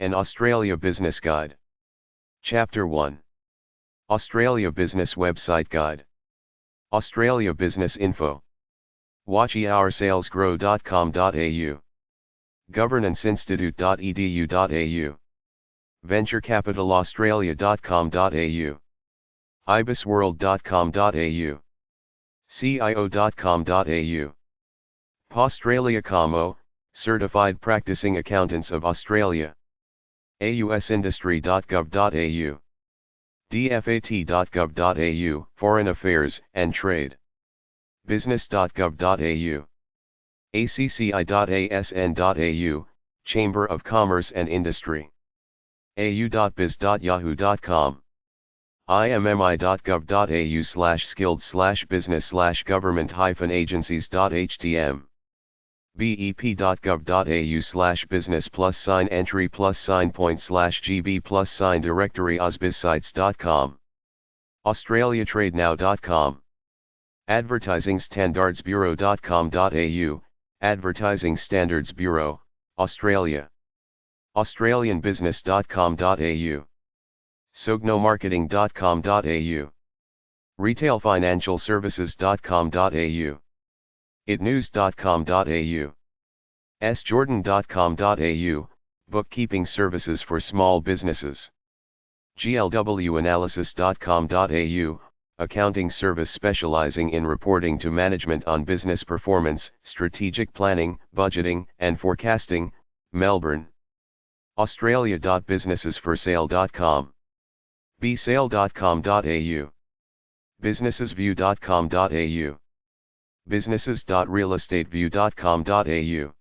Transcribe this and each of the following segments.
An Australia Business Guide. Chapter 1. Australia Business Website Guide. Australia Business Info. watchyoursalesgrow.com.au. governanceinstitute.edu.au. venturecapitalaustralia.com.au. ibisworld.com.au. cio.com.au. Paustralia.com, Certified Practicing Accountants of Australia. ausindustry.gov.au. dfat.gov.au, Foreign Affairs and Trade. business.gov.au. acci.asn.au, Chamber of Commerce and Industry. au.biz.yahoo.com. immI.gov.au/skilled/business/government-agencies.htm. bep.gov.au/business+entry+point/gb+directory ausbizsites.com. australiatradenow.com. advertisingstandardsbureau.com.au, Advertising Standards Bureau, Australia. australianbusiness.com.au. sognomarketing.com.au. retailfinancialservices.com.au. itnews.com.au. sjordan.com.au, Bookkeeping Services for Small Businesses. glwanalysis.com.au, Accounting Service specializing in reporting to management on business performance, strategic planning, budgeting, and forecasting, Melbourne. australia.businessesforsale.com. bsale.com.au. businessesview.com.au. businesses.realestateview.com.au.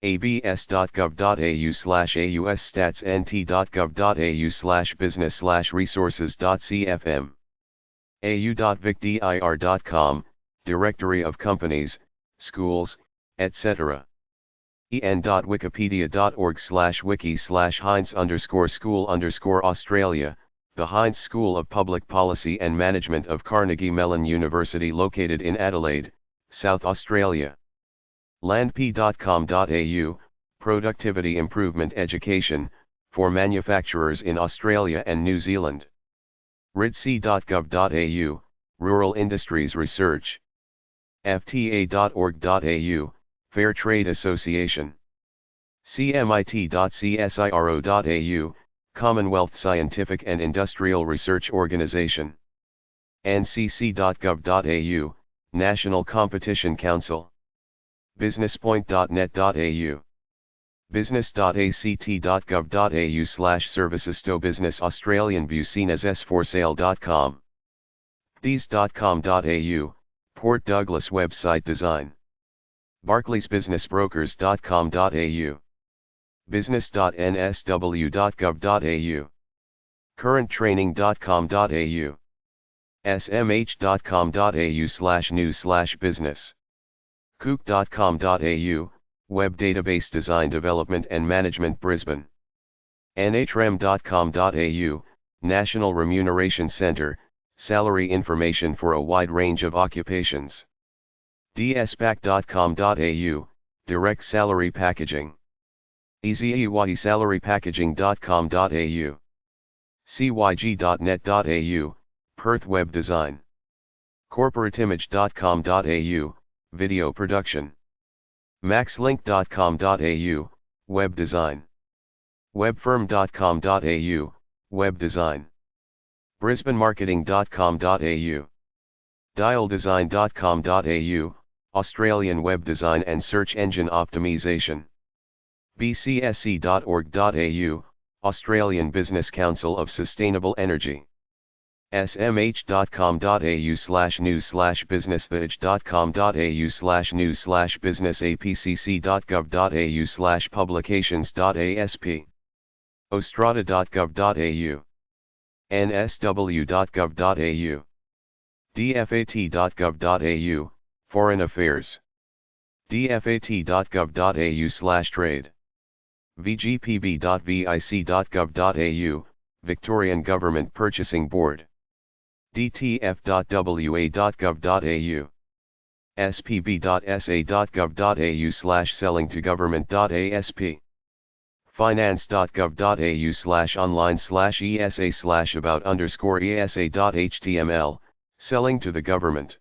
abs.gov.au/ausstatsnt.gov.au/business/resources.cfm. au.vicdir.com, Directory of Companies, Schools, etc. en.wikipedia.org/wiki/Heinz_school_Australia, the Heinz School of Public Policy and Management of Carnegie Mellon University located in Adelaide, South Australia. landp.com.au, Productivity Improvement Education, for manufacturers in Australia and New Zealand. ridc.gov.au, Rural Industries Research. fta.org.au, Fair Trade Association. cmit.csiro.au, Commonwealth Scientific and Industrial Research Organization. ncc.gov.au, National Competition Council. businesspoint.net.au. business.act.gov.au/services/business Australian view seen as s4sale.com. these.com.au, Port Douglas website design. barclaysbusinessbrokers.com.au. business.nsw.gov.au. currenttraining.com.au. smh.com.au/news/business. kook.com.au, Web Database Design Development and Management Brisbane. nhrem.com.au, National Remuneration Centre, salary information for a wide range of occupations. dspac.com.au, Direct Salary Packaging. easysalary.packaging.com.au. cyg.net.au, Perth Web Design. corporateimage.com.au, Video Production. maxlink.com.au, Web Design. webfirm.com.au, Web Design. brisbanemarketing.com.au. dialdesign.com.au, Australian Web Design and Search Engine Optimization. bcsc.org.au, Australian Business Council of Sustainable Energy. smh.com.au/news/business/news/business apcc.gov.au/publications.asp. ostrada.gov.au. nsw.gov.au. dfat.gov.au, Foreign Affairs. dfat.gov.au/trade. vgpb.vic.gov.au, Victorian Government Purchasing Board. dtf.wa.gov.au. spb.sa.gov.au/selling to government.asp. finance.gov.au/online/esa/about_esa.html, selling to the government.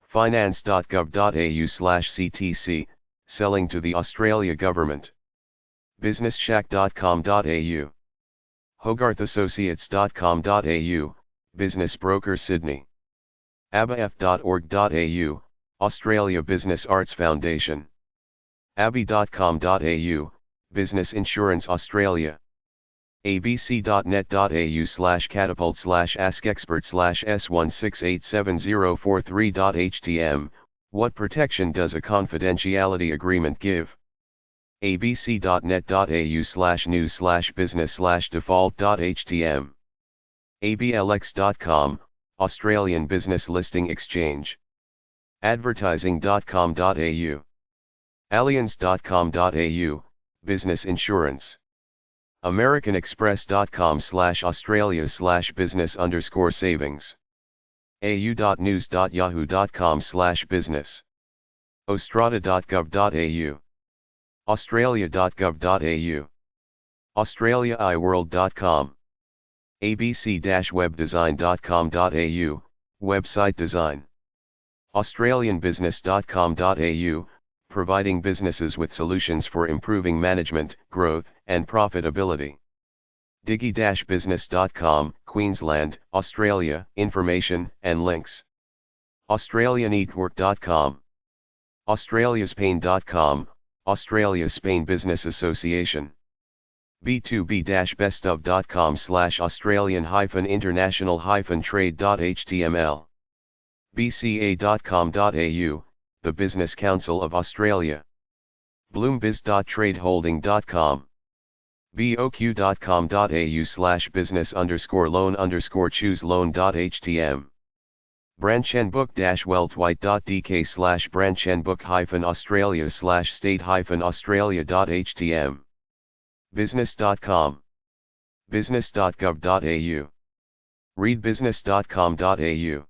finance.gov.au/ctc, selling to the Australia government. businessshack.com.au. hogarthassociates.com.au, business broker Sydney. abaf.org.au, Australia Business Arts Foundation. abi.com.au, Business Insurance Australia. abc.net.au/catapult/askexpert/s1687043.htm, what protection does a confidentiality agreement give? abc.net.au/news/business/default.htm. ablx.com, Australian Business Listing Exchange. advertising.com.au. allianz.com.au, Business Insurance. americanexpress.com/australia/business_savings. au.news.yahoo.com/business. ostrada.gov.au. australia.gov.au. australiaiworld.com. abc-webdesign.com.au, website design. australianbusiness.com.au, providing businesses with solutions for improving management, growth, and profitability. digi-business.com, Queensland, Australia, information and links. australianeatwork.com. australiaspain.com, Australia Spain Business Association. b2b-best of.com/australian-international-trade.html. bca.com.au, the Business Council of Australia. bloombiz.tradeholding.com. boq.com.au/business_loan_choose-loan.htm. branchenbook-wealthwhite.dk/branchenbook-australia/state-australia.htm. business.com. business.gov.au. readbusiness.com.au.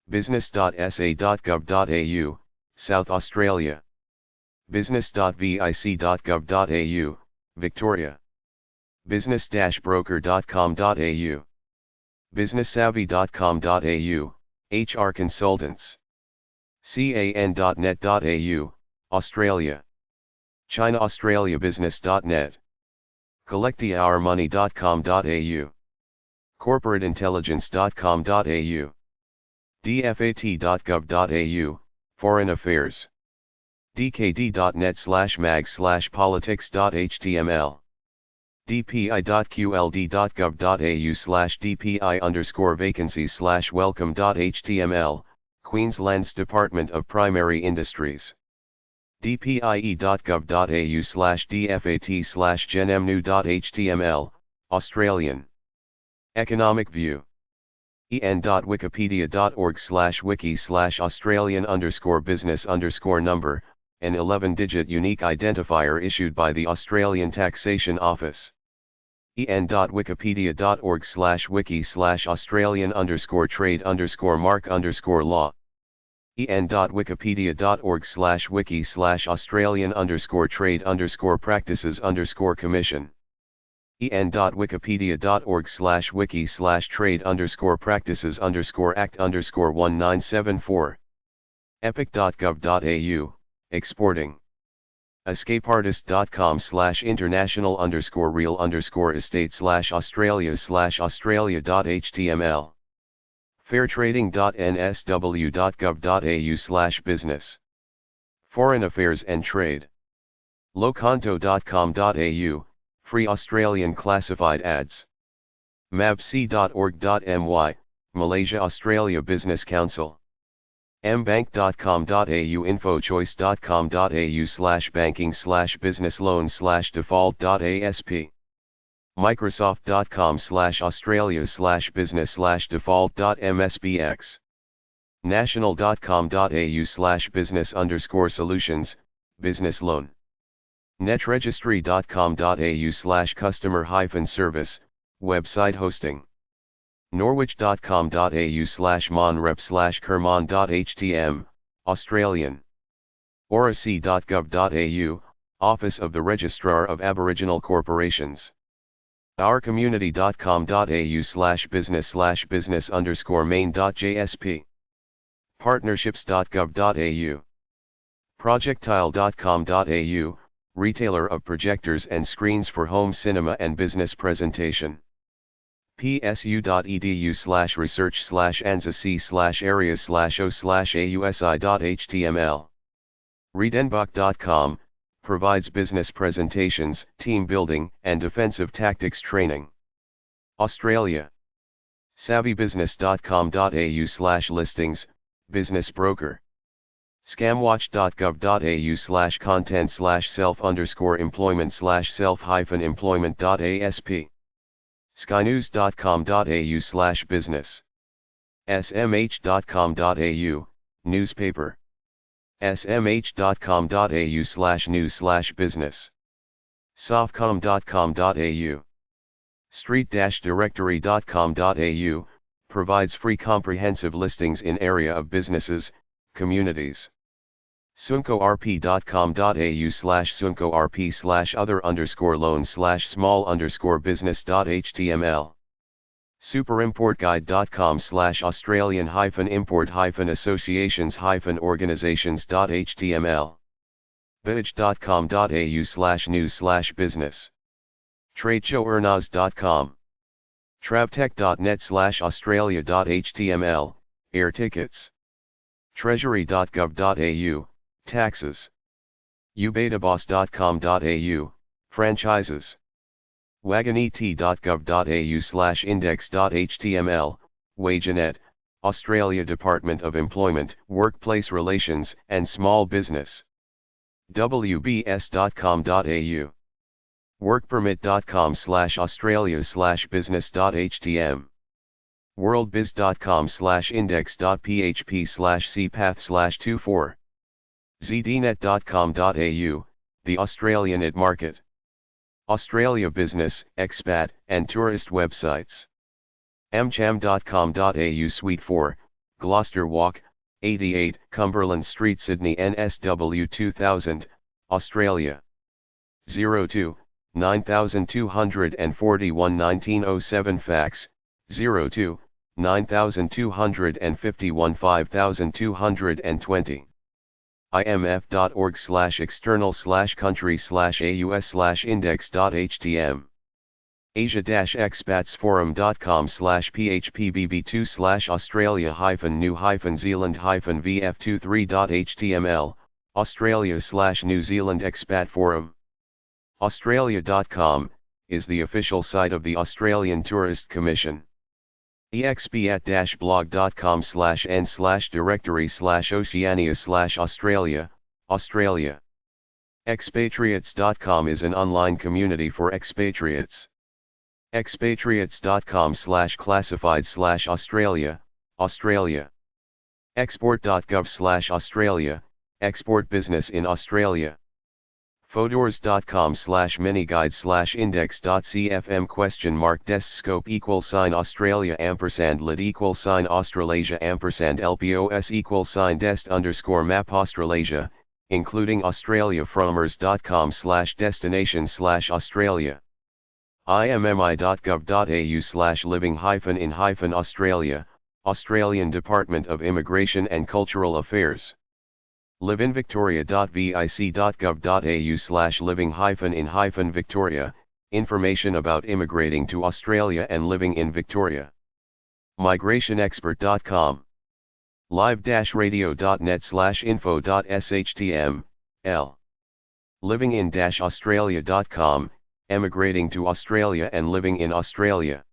business.sa.gov.au, South Australia. business.vic.gov.au, Victoria. business-broker.com.au. businesssavvy.com.au, HR consultants. can.net.au, Australia. China Australia Business.net. collectyourmoney.com.au. corporateintelligence.com.au. dfat.gov.au, Foreign Affairs. dkd.net/mag/politics.html. dpi.qld.gov.au/dpi_vacancies/welcome.html, Queensland's Department of Primary Industries. dpie.gov.au/dfat/genmnu.html, Australian. Economic View. en.wikipedia.org/wiki/Australian_business_number, an 11-digit unique identifier issued by the Australian Taxation Office. en.wikipedia.org/wiki/Australian_trade_mark_law. en.wikipedia.org/wiki/Australian_trade_practices_commission. en.wikipedia.org/wiki/trade_practices_act_1974. epic.gov.au, exporting. escapeartist.com/international_real_estate/Australia/Australia.html. fairtrading.nsw.gov.au/business. Foreign Affairs and Trade. loconto.com.au, free Australian classified ads. mabc.org.my, Malaysia Australia Business Council. mbank.com.au, infochoice.com.au/banking/business loans/default.asp. microsoft.com/australia/business/default.msbx. national.com.au/business_solutions, business loan. netregistry.com.au/customer-service, website hosting. norwich.com.au/monrep/kermon.htm, Australian. orac.gov.au, Office of the Registrar of Aboriginal Corporations. ourcommunity.com.au/business/business_main.jsp. partnerships.gov.au. projectile.com.au, retailer of projectors and screens for home cinema and business presentation. psu.edu/research/anzc/areas/o/ausi.html. redenbach.com, provides business presentations, team building, and defensive tactics training. Australia. savvybusiness.com.au/listings, business broker. scamwatch.gov.au/content/self_employment/self-employment.asp. skynews.com.au/business. smh.com.au, newspaper. smh.com.au/news/business. softcom.com.au. street-directory.com.au, provides free comprehensive listings in area of businesses, communities. suncorp.com.au/other_loans/small_business.html. superimportguide.com/Australian-import-associations-organizations.html. bidge.com.au/news/business. tradeshowernaz.com. travtech.net/Australia.html, air tickets. treasury.gov.au, taxes. ubetaboss.com.au, franchises. wagonet.gov.au/index.html, WageNet, Australia Department of Employment, Workplace Relations and Small Business. wbs.com.au. workpermit.com/Australia/business.htm. worldbiz.com/index.php/cpath/24. zdnet.com.au, the Australian Ed Market. Australia Business, Expat, and Tourist websites. amcham.com.au Suite 4, Gloucester Walk, 88, Cumberland Street, Sydney NSW 2000, Australia. 02, 9241 1907 fax, 02, 9251 5220. imf.org/external/country/aus/index.htm. asia-expatsforum.com/phpbb2/australia-new-zealand-vf23.html, Australia/New Zealand Expat Forum. Australia.com, is the official site of the Australian Tourist Commission. expat-blog.com/n/directory/Oceania/Australia, Australia. Expatriates.com is an online community for expatriates. expatriates.com/classified/Australia, Australia. export.gov/Australia, export business in Australia. fodors.com/miniguide/index.cfm ?deskscope =Australia =lid =Australasia =lpos =dest_map Australasia, including Australia. fromers.com/destination/Australia. immi.gov.au/living-in-Australia, Australian Department of Immigration and Cultural Affairs. liveinvictoria.vic.gov.au/living-in-Victoria, information about immigrating to Australia and living in Victoria. migrationexpert.com. live-radio.net/info.shtml. livingin-australia.com, emigrating to Australia and living in Australia.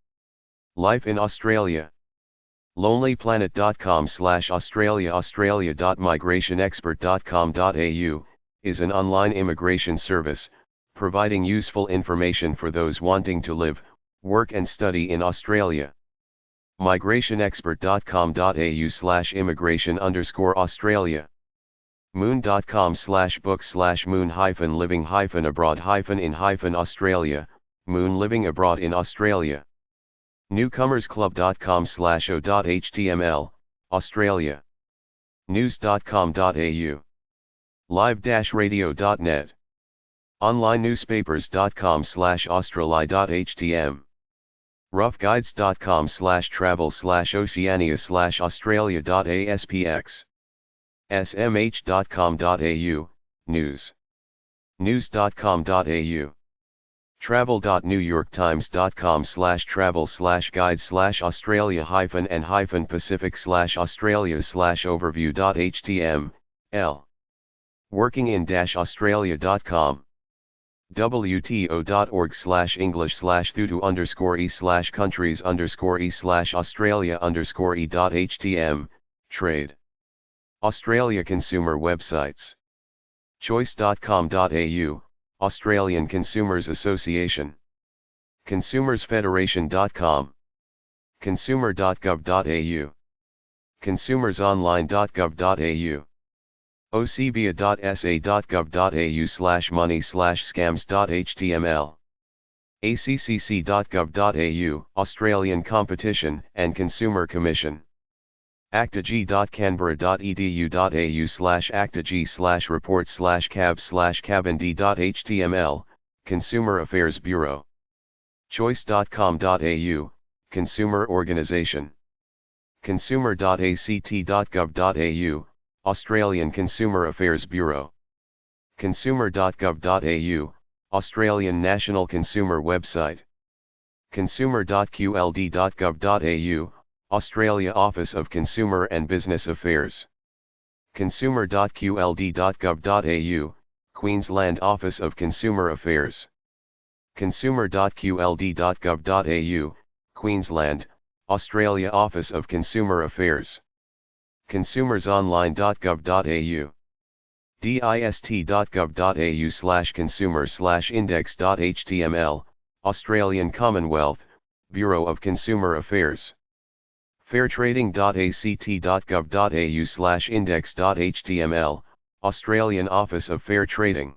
Life in Australia. lonelyplanet.com/Australia. australia.migrationexpert.com.au, is an online immigration service, providing useful information for those wanting to live, work and study in Australia. migrationexpert.com.au/immigration_Australia. moon.com/book/moon-living-abroad-in-Australia, Moon Living Abroad in Australia. newcomersclub.com/o.html, Australia. news.com.au. live-radio.net onlinenewspapers.com/australi.htm, roughguides.com/travel/oceania/australia.aspx, smh.com.au, news, news.com.au, travel.newyorktimes.com/travel/guide/australia-and-pacific/australia/overview.htm, workingin-australia.com, wto.org/english/thutu_e/countries_e/australia_e.htm, trade, Australia consumer websites, choice.com.au, Australian Consumers Association, consumersfederation.com, consumer.gov.au, consumersonline.gov.au, ocba.sa.gov.au/money/scams.html, accc.gov.au, Australian Competition and Consumer Commission, actag.canberra.edu.au/report/cab/cabnd.html, Consumer Affairs Bureau, choice.com.au, Consumer Organization, consumer.act.gov.au, Australian Consumer Affairs Bureau, consumer.gov.au, Australian National Consumer Website, consumer.qld.gov.au, Australia Office of Consumer and Business Affairs, consumer.qld.gov.au, Queensland Office of Consumer Affairs, consumer.qld.gov.au, Queensland, Australia Office of Consumer Affairs, consumersonline.gov.au, dist.gov.au/consumer/index.html, Australian Commonwealth, Bureau of Consumer Affairs, fairtrading.act.gov.au/index.html, Australian Office of Fair Trading,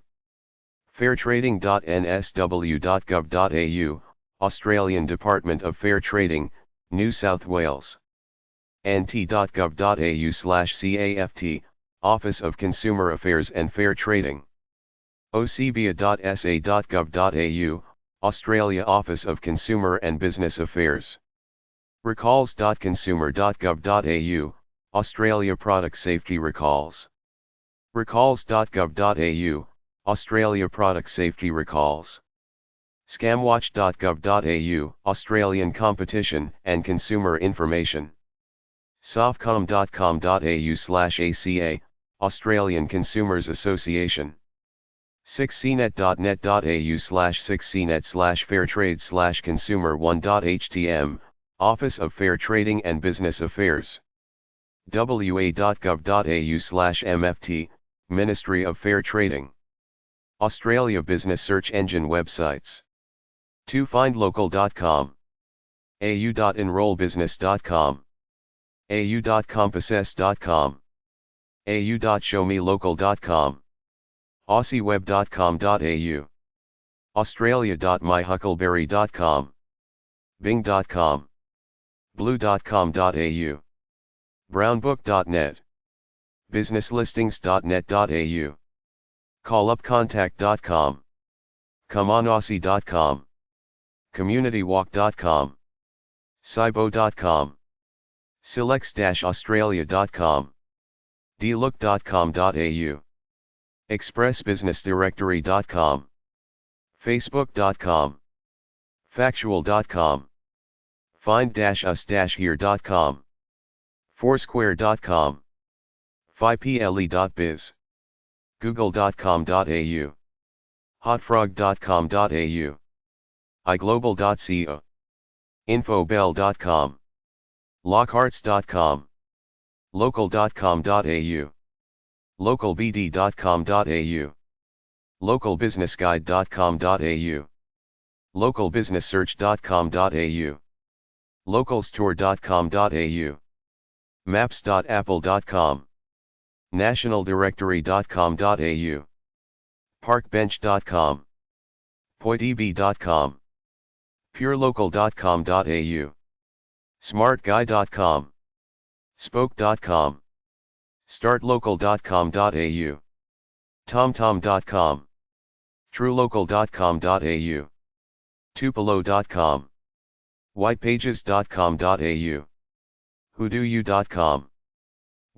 fairtrading.nsw.gov.au, Australian Department of Fair Trading, New South Wales, nt.gov.au/caft, Office of Consumer Affairs and Fair Trading, ocba.sa.gov.au, Australia Office of Consumer and Business Affairs, recalls.consumer.gov.au, Australia Product Safety Recalls, recalls.gov.au, Australia Product Safety Recalls, scamwatch.gov.au, Australian Competition and Consumer Information, softcom.com.au/ACA, Australian Consumers Association, 6cnet.net.au/6cnet/fairtrade/consumer1.htm, Office of Fair Trading and Business Affairs, wa.gov.au/mft, Ministry of Fair Trading, Australia Business Search Engine Websites, tofindlocal.com, au.enrollbusiness.com, au.compassess.com, au.showmelocal.com, aussieweb.com.au, australia.myhuckleberry.com, bing.com, blue.com.au, brownbook.net, businesslistings.net.au, callupcontact.com, comeonaussie.com, communitywalk.com, cybo.com, silex-australia.com, dlook.com.au, expressbusinessdirectory.com, facebook.com, factual.com, find-us-here.com, foursquare.com, phiple.biz, google.com.au, hotfrog.com.au, iglobal.co, infobell.com, lockharts.com, local.com.au, localbd.com.au, localbusinessguide.com.au, localbusinesssearch.com.au, localstore.com.au, maps.apple.com, nationaldirectory.com.au, parkbench.com, poidb.com, purelocal.com.au, smartguy.com, spoke.com, startlocal.com.au, tomtom.com, truelocal.com.au, tupelo.com, whitepages.com.au, whodou.com,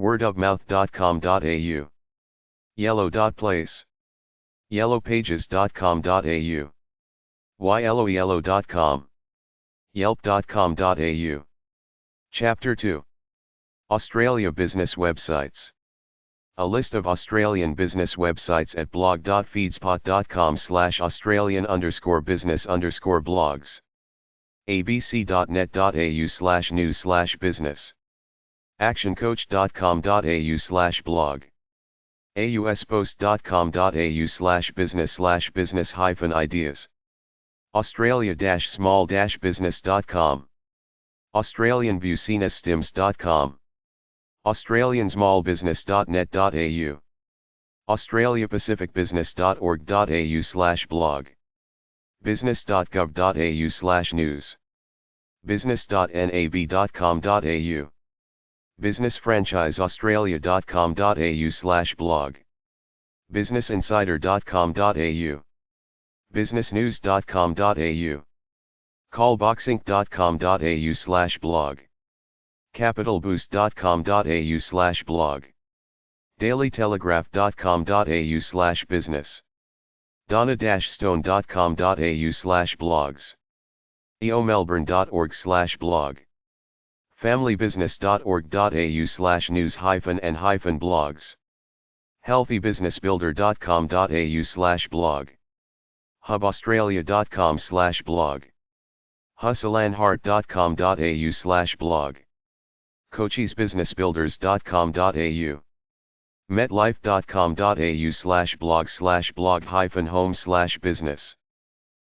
wordofmouth.com.au, yellow.place, yellowpages.com.au, yellowyellow.com, yelp.com.au. Chapter 2. Australia Business Websites. A list of Australian business websites at blog.feedspot.com/Australian_business_blogs. abc.net.au/news/business. actioncoach.com.au/blog. auspost.com.au/business/business-ideas. australia-small-business.com. australianbusinessstims.com. australiansmallbusiness.net.au. australiapacificbusiness.org.au/blog. business.gov.au/news. business.nab.com.au. businessfranchiseaustralia.com.au/blog. businessinsider.com.au. businessnews.com.au. callboxinc.com.au/blog. capitalboost.com.au/blog. dailytelegraph.com.au/business. donna-stone.com.au/blogs. eomelbourne.org/blog. familybusiness.org.au/news-and-blogs. healthybusinessbuilder.com.au/blog. hubaustralia.com/blog. hustleandheart.com.au/blog. coachesbusinessbuilders.com.au. metlife.com.au/blog/home/business.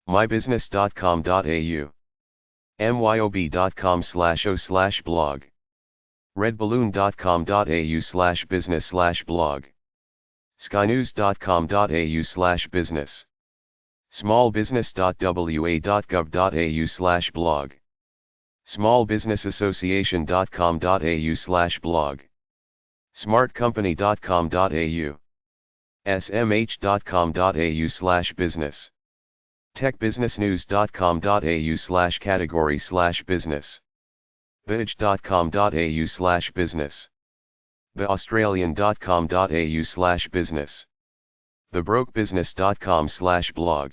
mybusiness.com.au. myob.com/o/blog. redballoon.com.au/business/blog. skynews.com.au/business. smallbusiness.wa.gov.au/blog. smallbusinessassociation.com.au/blog. smartcompany.com.au. smh.com.au/business. techbusinessnews.com.au/category/business. theedge.com.au/business. theaustralian.com.au/business. thebrokebusiness.com/blog.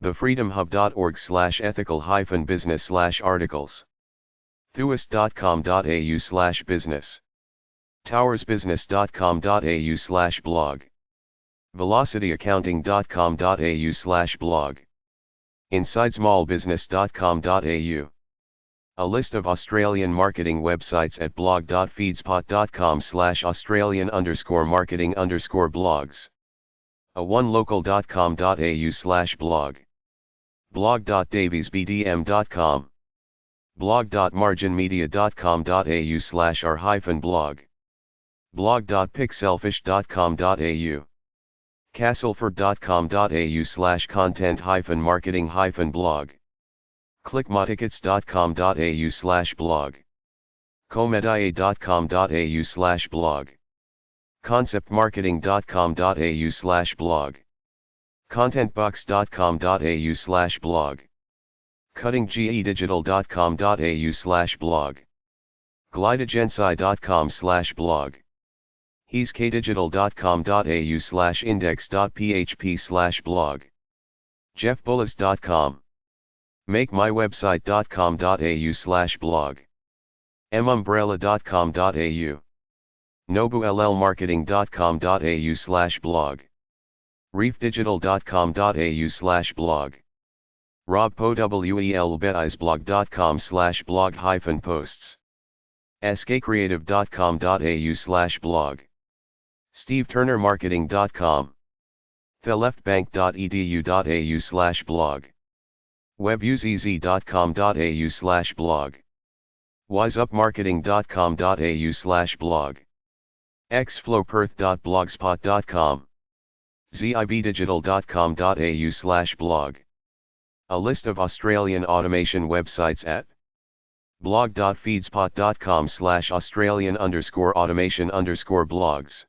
thefreedomhub.org/ethical-business/articles. thuist.com.au/business. towersbusiness.com.au/blog. velocityaccounting.com.au/blog. insidesmallbusiness.com.au. A list of Australian marketing websites at blog.feedspot.com/Australian_marketing_blogs. a1local.com.au/blog. blog.daviesbdm.com. blog.marginmedia.com.au/r-blog. blog.pixelfish.com.au. castleford.com.au/content-marketing-blog. clickmotickets.com.au/blog. comediae.com.au/blog. conceptmarketing.com.au/blog. contentbox.com.au/blog. cuttinggedigital.com.au/blog. glideagency.com/blog. heeskdigital.com.au/index.php/blog. jeffbullis.com. makemywebsite.com.au/blog. mumbrella.com.au. nobullmarketing.com.au/blog. reefdigital.com.au/blog. robpowellblog.com/blog-posts. skcreative.com.au/blog. steveturnermarketing.com. theleftbank.edu.au/blog. webuzz.com.au/blog. wiseupmarketing.com.au/blog. xflowperth.blogspot.com. zibdigital.com.au/blog. A list of Australian automation websites at blog.feedspot.com/Australian_automation_blogs.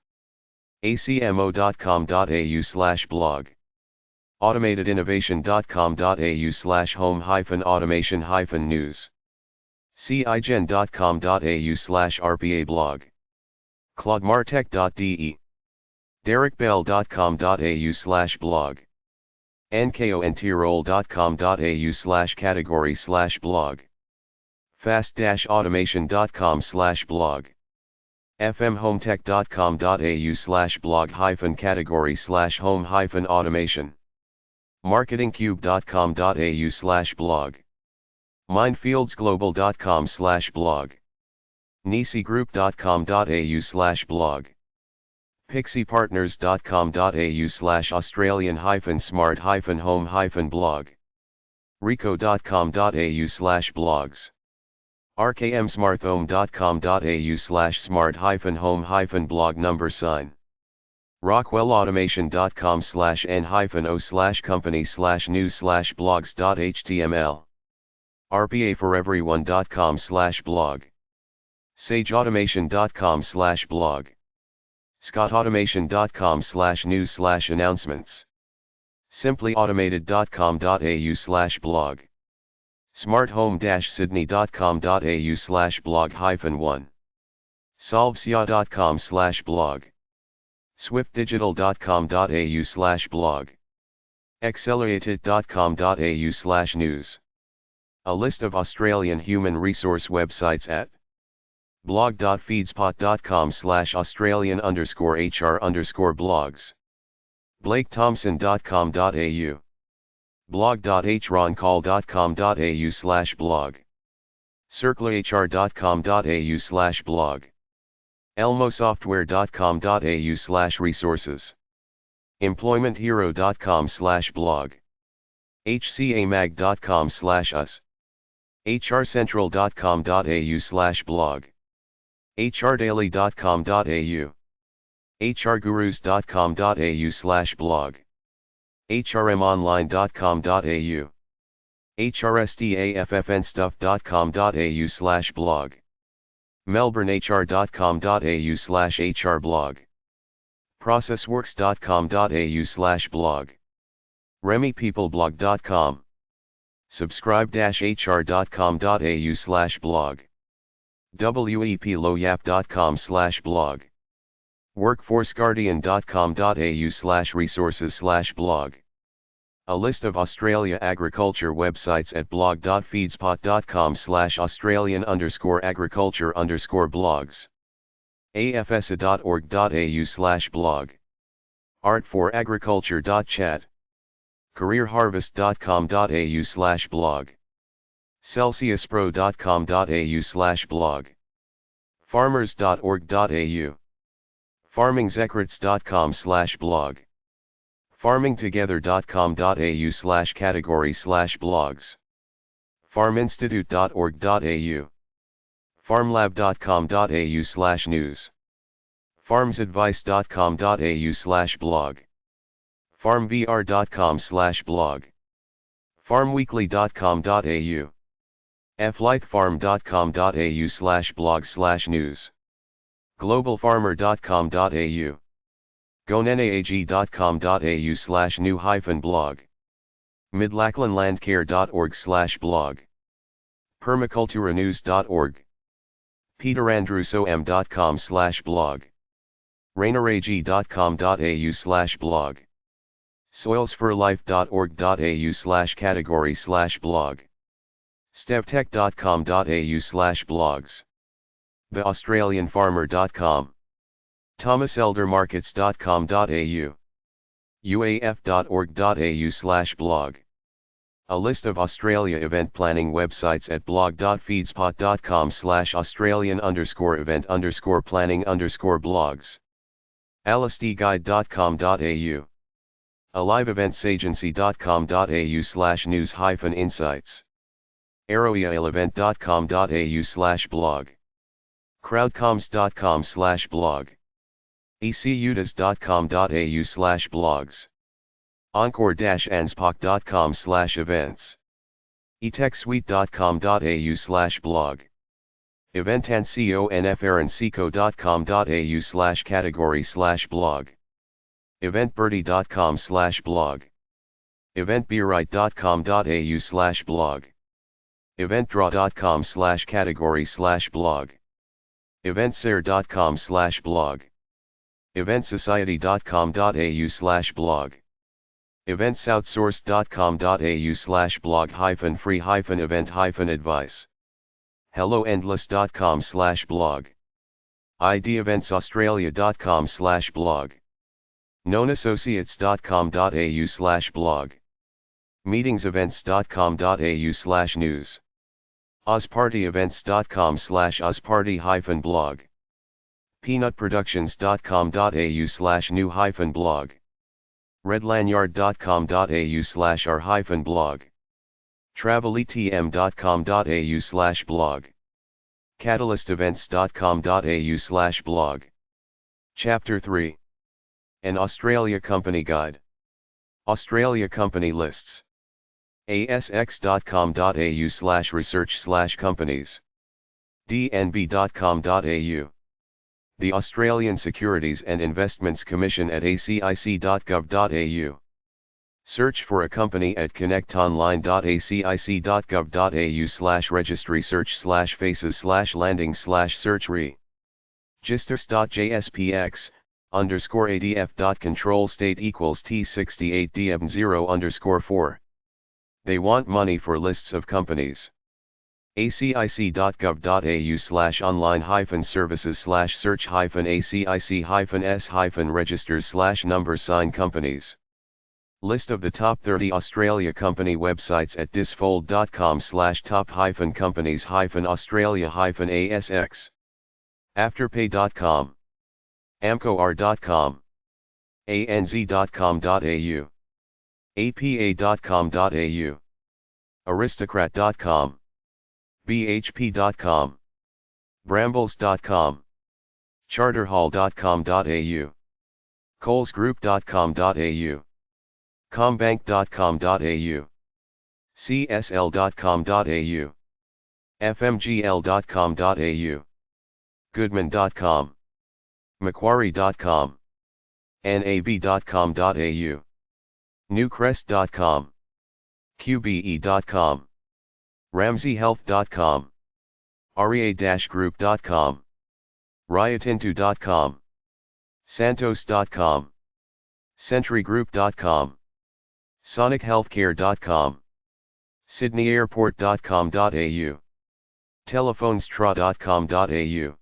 acmo.com.au/blog. automatedinnovation.com.au/home-automation-news. cigen.com.au/RPA blog. claudemartech.de. derekbell.com.au/blog. nkontirol.com.au/category/blog. fast-automation.com/blog. fmhometech.com.au/blog-category/home-automation. marketingcube.com.au/blog. minefieldsglobal.com/blog. nisigroup.com.au/blog. pixiepartners.com.au/australian-smart-home-blog. rico.com.au/blogs. rkmsmarthome.com.au/smart-home-blog #. rockwellautomation.com/n-o/company/news/blogs.html. rpaforeveryone.com/blog. sageautomation.com/blog. scottautomation.com/news/announcements. simplyautomated.com.au/blog. smarthome-sydney.com.au/blog-1. solvesya.com/blog. swiftdigital.com.au/blog. accelerated.com.au/news. A list of Australian human resource websites at blog.feedspot.com/Australian_HR_blogs. blakethompson.com.au. blog.hroncall.com.au/blog. circlerhr.com.au/blog. elmosoftware.com.au/resources. employmenthero.com/blog. hcamag.com/us. hrcentral.com.au/blog. hrdaily.com.au. hrgurus.com.au/blog. hrmonline.com.au. hrstaffnstuff.com.au/blog. melbournehr.com.au/hrblog. processworks.com.au/blog. remypeopleblog.com. subscribe-hr.com.au/blog. weployap.com/blog. workforceguardian.com.au/resources/blog. A list of Australia agriculture websites at blog.feedspot.com/Australian_agriculture_blogs. afsa.org.au/blog. artforagriculture.chat. careerharvest.com.au/blog. celsiuspro.com.au/blog. farmers.org.au. farmingsecrets.com/blog. farmingtogether.com.au/category/blogs. farminstitute.org.au. farmlab.com.au/news. farmsadvice.com.au/blog. farmvr.com/blog. farmweekly.com.au. flythefarm.com.au/blog/news. globalfarmer.com.au. gonenag.com.au/new-blog. midlachlanlandcare.org/blog. permaculturanews.org. peterandrewsom.com/blog. rainerag.com.au/blog. soilsforlife.org.au/category/blog. stevtech.com.au/blogs. theaustralianfarmer.com. thomaseldermarkets.com.au. uaf.org.au/blog. A list of Australia event planning websites at blog.feedspot.com/Australian_event_planning_blogs. alicedeguide.com.au. aliveeventsagency.com.au/news-insights. aeroealevent.com.au/blog. crowdcoms.com/blog. ecudas.com.au/blogs. encore-anspoc.com/events. etechsuite.com.au/blog. eventanconfrnseco.com.au/category/blog. eventbirdie.com/blog. eventbrite.com.au/blog, eventdraw.com/category/blog, eventshare.com/blog, eventsociety.com.au/blog, eventsoutsource.com.au/blog-free-event-advice, helloendless.com/blog, ideventsaustralia.com/blog, known-associates.com.au/blog, meetingsevents.com.au/news, ozpartyevents.com/ozparty-blog, peanutproductions.com.au/new-blog, redlanyard.com.au/r-blog, traveletm.com.au/blog, catalystevents.com.au/blog. Chapter 3. An Australia Company Guide. Australia Company Lists. asx.com.au/research/companies. dnb.com.au. The Australian Securities and Investments Commission at acic.gov.au. Search for a company at connectonline.acic.gov.au/registry search/faces/landing/search re. gistus.jspx_adf.control state equals T68dm0_4. They want money for lists of companies. acic.gov.au/online-services/search-acic-s-registers/number-sign companies. List of the top 30 Australia company websites at disfold.com/top-companies-australia-asx. Afterpay.com, amcor.com, anz.com.au, apa.com.au, aristocrat.com, bhp.com, brambles.com, charterhall.com.au, colesgroup.com.au, combank.com.au, csl.com.au, fmgl.com.au, goodman.com, macquarie.com, nab.com.au, newcrest.com, qbe.com, ramseyhealth.com, rea-group.com, riotinto.com, santos.com, centurygroup.com, sonichealthcare.com, sydneyairport.com.au, telefonestra.com.au,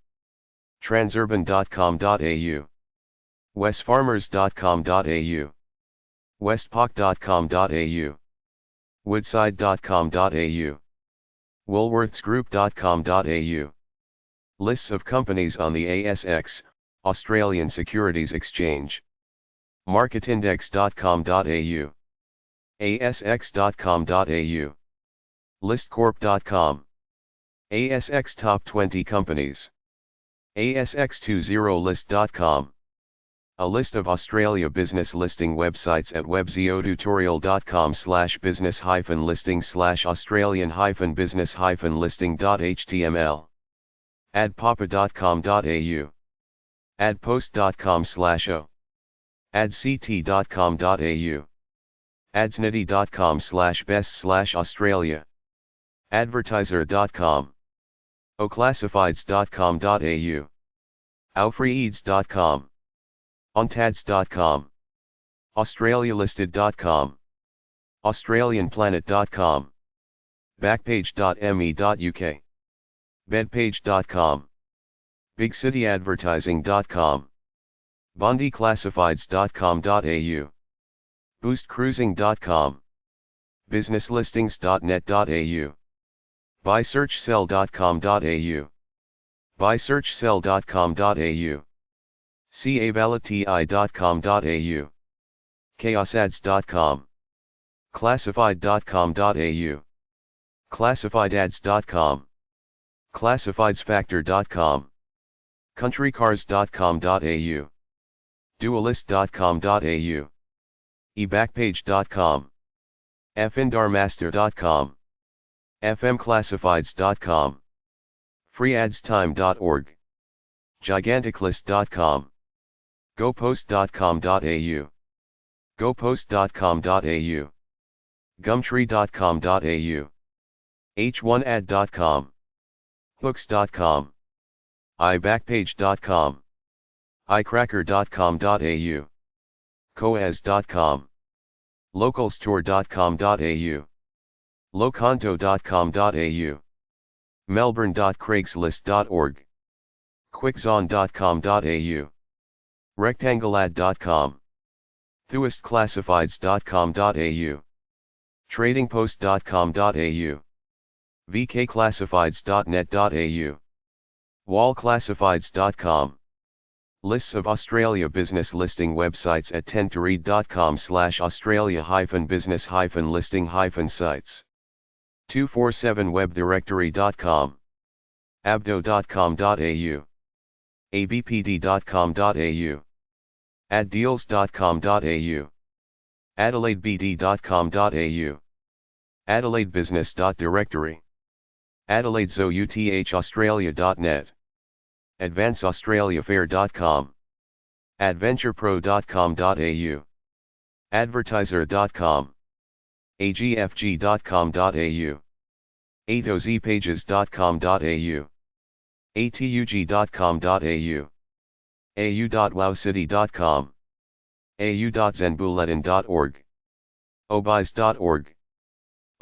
transurban.com.au, westfarmers.com.au, westpac.com.au, woodside.com.au, woolworthsgroup.com.au. Lists of companies on the ASX, Australian Securities Exchange. marketindex.com.au, asx.com.au, listcorp.com, ASX Top 20 Companies, asx20list.com. A list of Australia business listing websites at webzeotutorial.com/business-listing/australian-business-listing.html. adpapa.com.au, adpost.com/o, adct.com.au, adsnitty.com/best/Australia, advertiser.com, oclassifieds.com.au, aufreeds.com, ontads.com, australialisted.com, australianplanet.com, backpage.me.uk, bedpage.com, bigcityadvertising.com, bondyclassifieds.com.au, boostcruising.com, businesslistings.net.au, buysearchsell.com.au, buysearchsell.com.au, cavaliti.com.au, chaosads.com, classified.com.au, classifiedads.com, classifiedsfactor.com, countrycars.com.au, dualist.com.au, ebackpage.com, findarmaster.com, fmclassifieds.com, freeadstime.org, giganticlist.com, gopost.com.au, gopost.com.au, Gumtree.com.au, h1ad.com, hooks.com, iBackpage.com, iCracker.com.au, coez.com, localstore.com.au, loconto.com.au, melbourne.craigslist.org, quickzone.com.au, rectanglead.com, thuistclassifieds.com.au, tradingpost.com.au, vkclassifieds.net.au, wallclassifieds.com. Lists of Australia business listing websites at 10toread.com/Australia-business-listing-sites. 247webdirectory.com, abdo.com.au, abpd.com.au, addeals.com.au, adelaidebd.com.au, adelaidebusiness.directory, adelaidezoUthAustralia.net, advanceaustraliafair.com, adventurepro.com.au, advertiser.com, agfg.com.au, atozpages.com.au, atug.com.au, au.wowcity.com, au.zenbulletin.org, obise.org,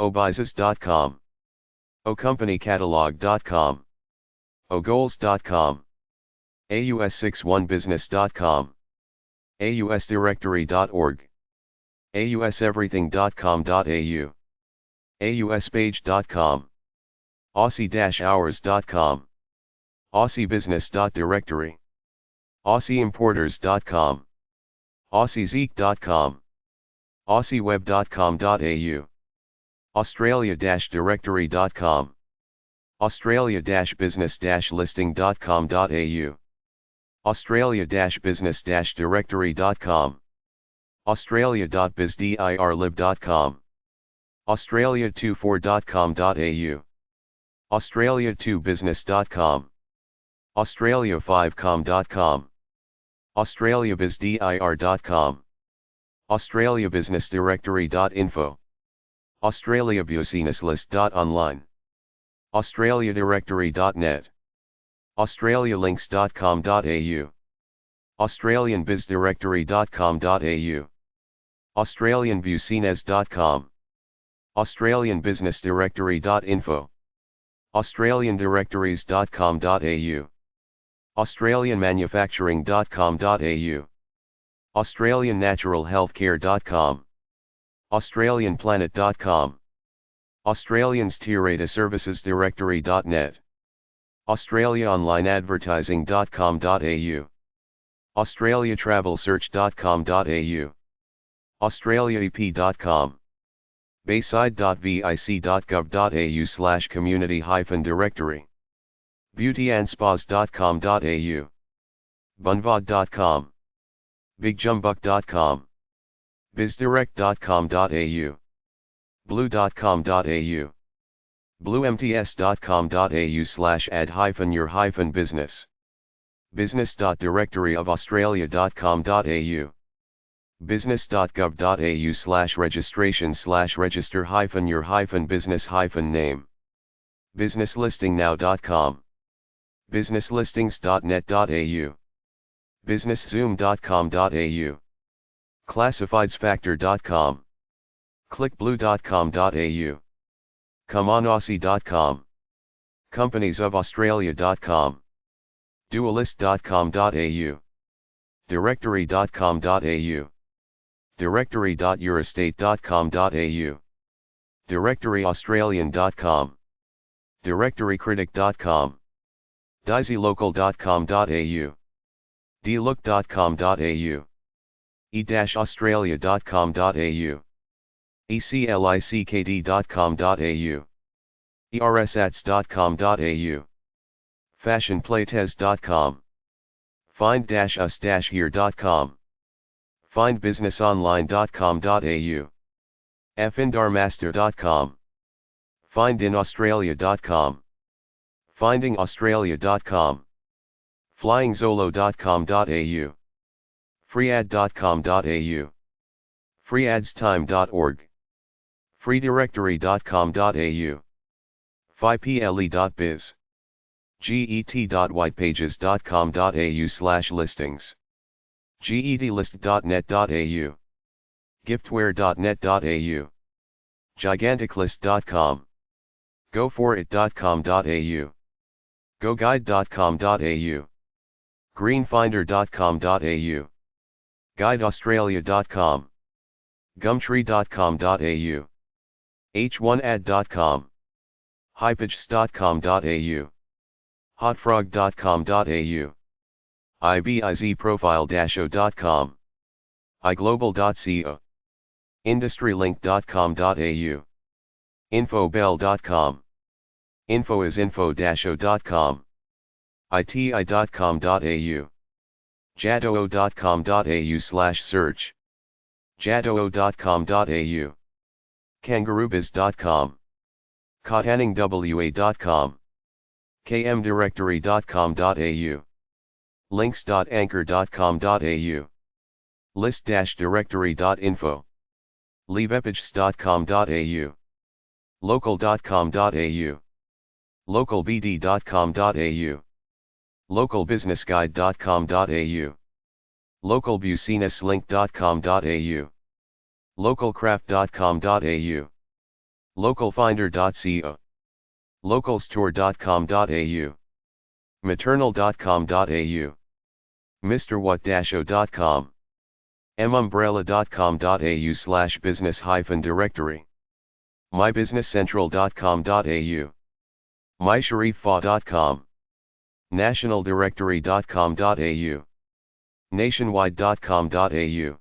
obises.com, ocompanycatalog.com, ogoals.com, aus61business.com, ausdirectory.org, auseverything.com.au, auspage.com, aussie-hours.com, aussiebusiness.directory, aussieimporters.com, aussiezeek.com, aussieweb.com.au, australia-directory.com, australia-business-listing.com.au, australia-business-directory.com, australia.bizdirlib.com, australia24.com.au, australia2business.com, australia5com.com, australiabizdir.com, australiabusinessdirectory.info, australiabusinesslist.online, australiadirectory.net, australialinks.com.au, australianbizdirectory.com.au, australianbusiness.com, australianbusinessdirectory.info, australiandirectories.com.au, australianmanufacturing.com.au, australiannaturalhealthcare.com, australianplanet.com, australianstieradaservicesdirectory.net, australiaonlineadvertising.com.au, australiatravelsearch.com.au, australiaep.com, bayside.vic.gov.au/community-directory, beautyandspas.com.au, bunvad.com, bigjumbuck.com, bizdirect.com.au, blue.com.au, bluemts.com.au/ad-your-business, business.directoryofaustralia.com.au, business.gov.au/registration/register-your-business-name, businesslistingnow.com, businesslistings.net.au, businesszoom.com.au, classifiedsfactor.com, clickblue.com.au, comeonaussie.com, companiesofaustralia.com, dualist.com.au, directory.com.au, directory.eurostate.com.au, directoryaustralian.com, directorycritic.com, daisylocal.com.au, dlook.com.au, e-australia.com.au, eclickd.com.au, ersats.com.au, fashionplaytest.com, find-us-here.com, findbusinessonline.com.au, findarmaster.com, findinaustralia.com, findingaustralia.com, flyingzolo.com.au, freead.com.au, freeadstime.org, freedirectory.com.au, phiple.biz, get.whitepages.com.au/listings, gedlist.net.au, giftware.net.au, giganticlist.com, goforit.com.au, goguide.com.au, greenfinder.com.au, guideaustralia.com, gumtree.com.au, h1ad.com, hypages.com.au, hotfrog.com.au, ibizprofile-o.com, iglobal.co, industrylink.com.au, infobell.com, infoisinfo-o.com, iti.com.au, jadoo.com.au/search, jadoo.com.au, kangaroobiz.com, cotaningwa.com, kmdirectory.com.au, links.anchor.com.au, list-directory.info, leavepages.com.au, local.com.au, localbd.com.au, localbusinessguide.com.au, localbusinesslink.com.au, localcraft.com.au, localfinder.co, localstore.com.au, maternal.com.au, mrwhat-o.com, mumbrella.com.au/business-directory, mybusinesscentral.com.au, myshariffa.com, nationaldirectory.com.au, nationwide.com.au,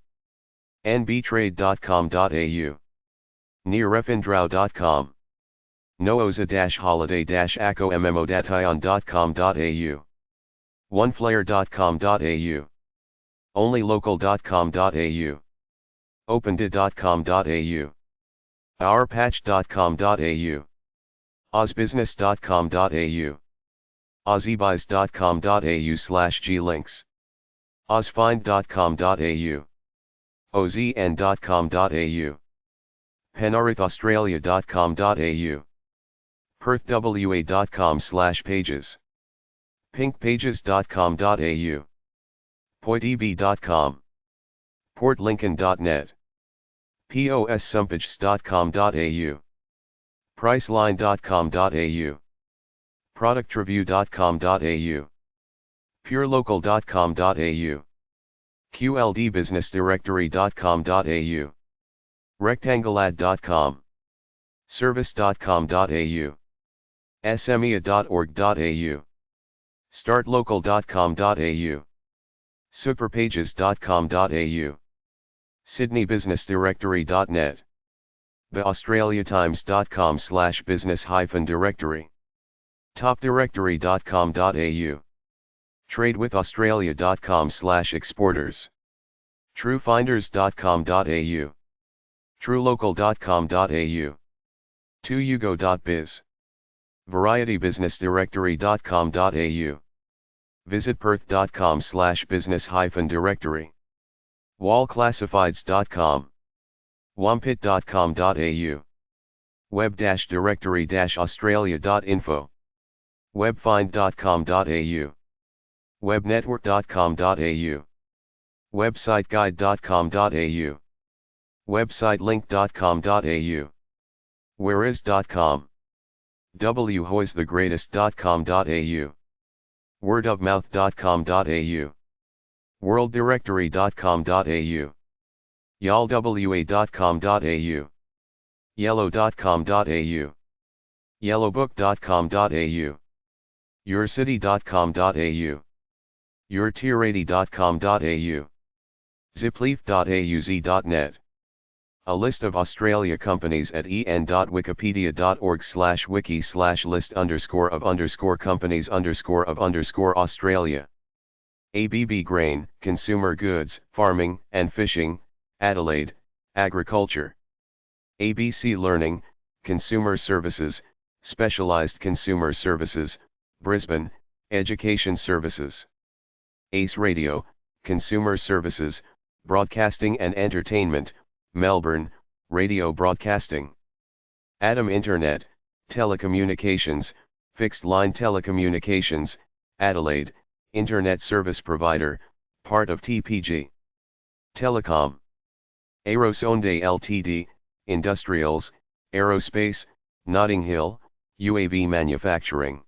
nbtrade.com.au, nearrefindraw.com, nooza-holiday-acommo.com.au, oneflare.com.au, onlylocal.com.au, openda.com.au, ourpatch.com.au, ozbusiness.com.au, ozbuys.com.au/glinks, ozfind.com.au, ozn.com.au, penarthaustralia.com.au, perthwa.com/pages, pinkpages.com.au, poidb.com, portlincoln.net, possumpages.com.au, priceline.com.au, productreview.com.au, purelocal.com.au, qldbusinessdirectory.com.au, rectanglead.com, service.com.au, smea.org.au, startlocal.com.au, superpages.com.au, sydneybusinessdirectory.net, theaustraliatimes.com/business-directory, topdirectory.com.au, tradewithaustralia.com/exporters, truefinders.com.au, truelocal.com.au, 2ugo.biz, varietybusinessdirectory.com.au, visitperth.com/business-directory, wallclassifieds.com, wampit.com.au, web-directory-australia.info, webfind.com.au, webnetwork.com.au, websiteguide.com.au, websitelink.com.au, whereis.com, whoisthegreatest.com.au, wordofmouth.com.au, worlddirectory.com.au, yalwa.com.au, yellow.com.au, yellowbook.com.au, yourcity.com.au, yourtier80.com.au, zipleaf.auz.net. A list of Australia companies at en.wikipedia.org/wiki/list_of_companies_of_Australia. ABB Grain, Consumer Goods, Farming and Fishing, Adelaide, Agriculture. ABC Learning, Consumer Services, Specialised Consumer Services, Brisbane, Education Services. ACE Radio, Consumer Services, Broadcasting and Entertainment, Melbourne, Radio Broadcasting. Atom Internet, Telecommunications, Fixed Line Telecommunications, Adelaide, Internet Service Provider, part of TPG. Telecom. Aerosonde Ltd, Industrials, Aerospace, Notting Hill, UAV Manufacturing.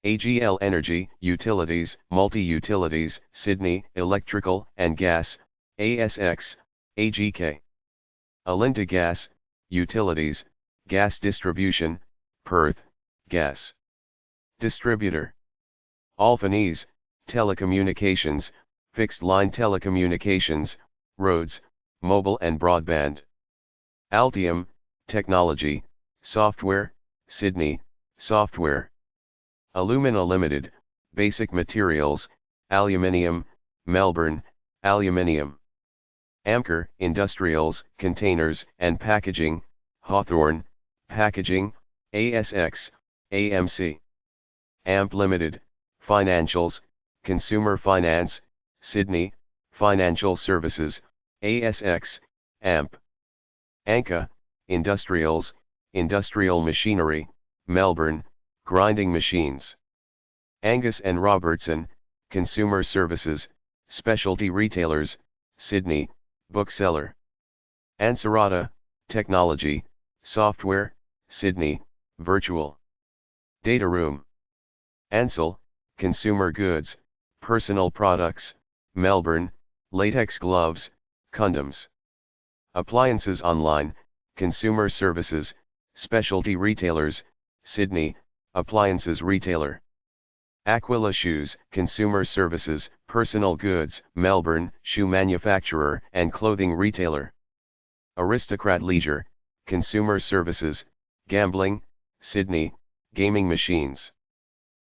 AGL Energy, Utilities, Multi-Utilities, Sydney, Electrical and Gas, ASX, AGK. Alinta Gas, Utilities, Gas Distribution, Perth, Gas Distributor. Alphanese, Telecommunications, Fixed Line Telecommunications, Roads, Mobile and Broadband. Altium, Technology, Software, Sydney, Software. Alumina Limited, Basic Materials, Aluminium, Melbourne, Aluminium. Amcor, Industrials, Containers and Packaging, Hawthorn, Packaging, ASX, AMC. AMP Limited, Financials, Consumer Finance, Sydney, Financial Services, ASX, AMP. Anka, Industrials, Industrial Machinery, Melbourne, Grinding Machines. Angus and Robertson, Consumer Services, Specialty Retailers, Sydney, Bookseller. Ansarada, Technology, Software, Sydney, Virtual Data Room. Ansell, Consumer Goods, Personal Products, Melbourne, Latex Gloves, Condoms. Appliances Online, Consumer Services, Specialty Retailers, Sydney, Appliances Retailer. Aquila Shoes, Consumer Services, Personal Goods, Melbourne, Shoe Manufacturer and Clothing Retailer. Aristocrat Leisure, Consumer Services, Gambling, Sydney, Gaming Machines.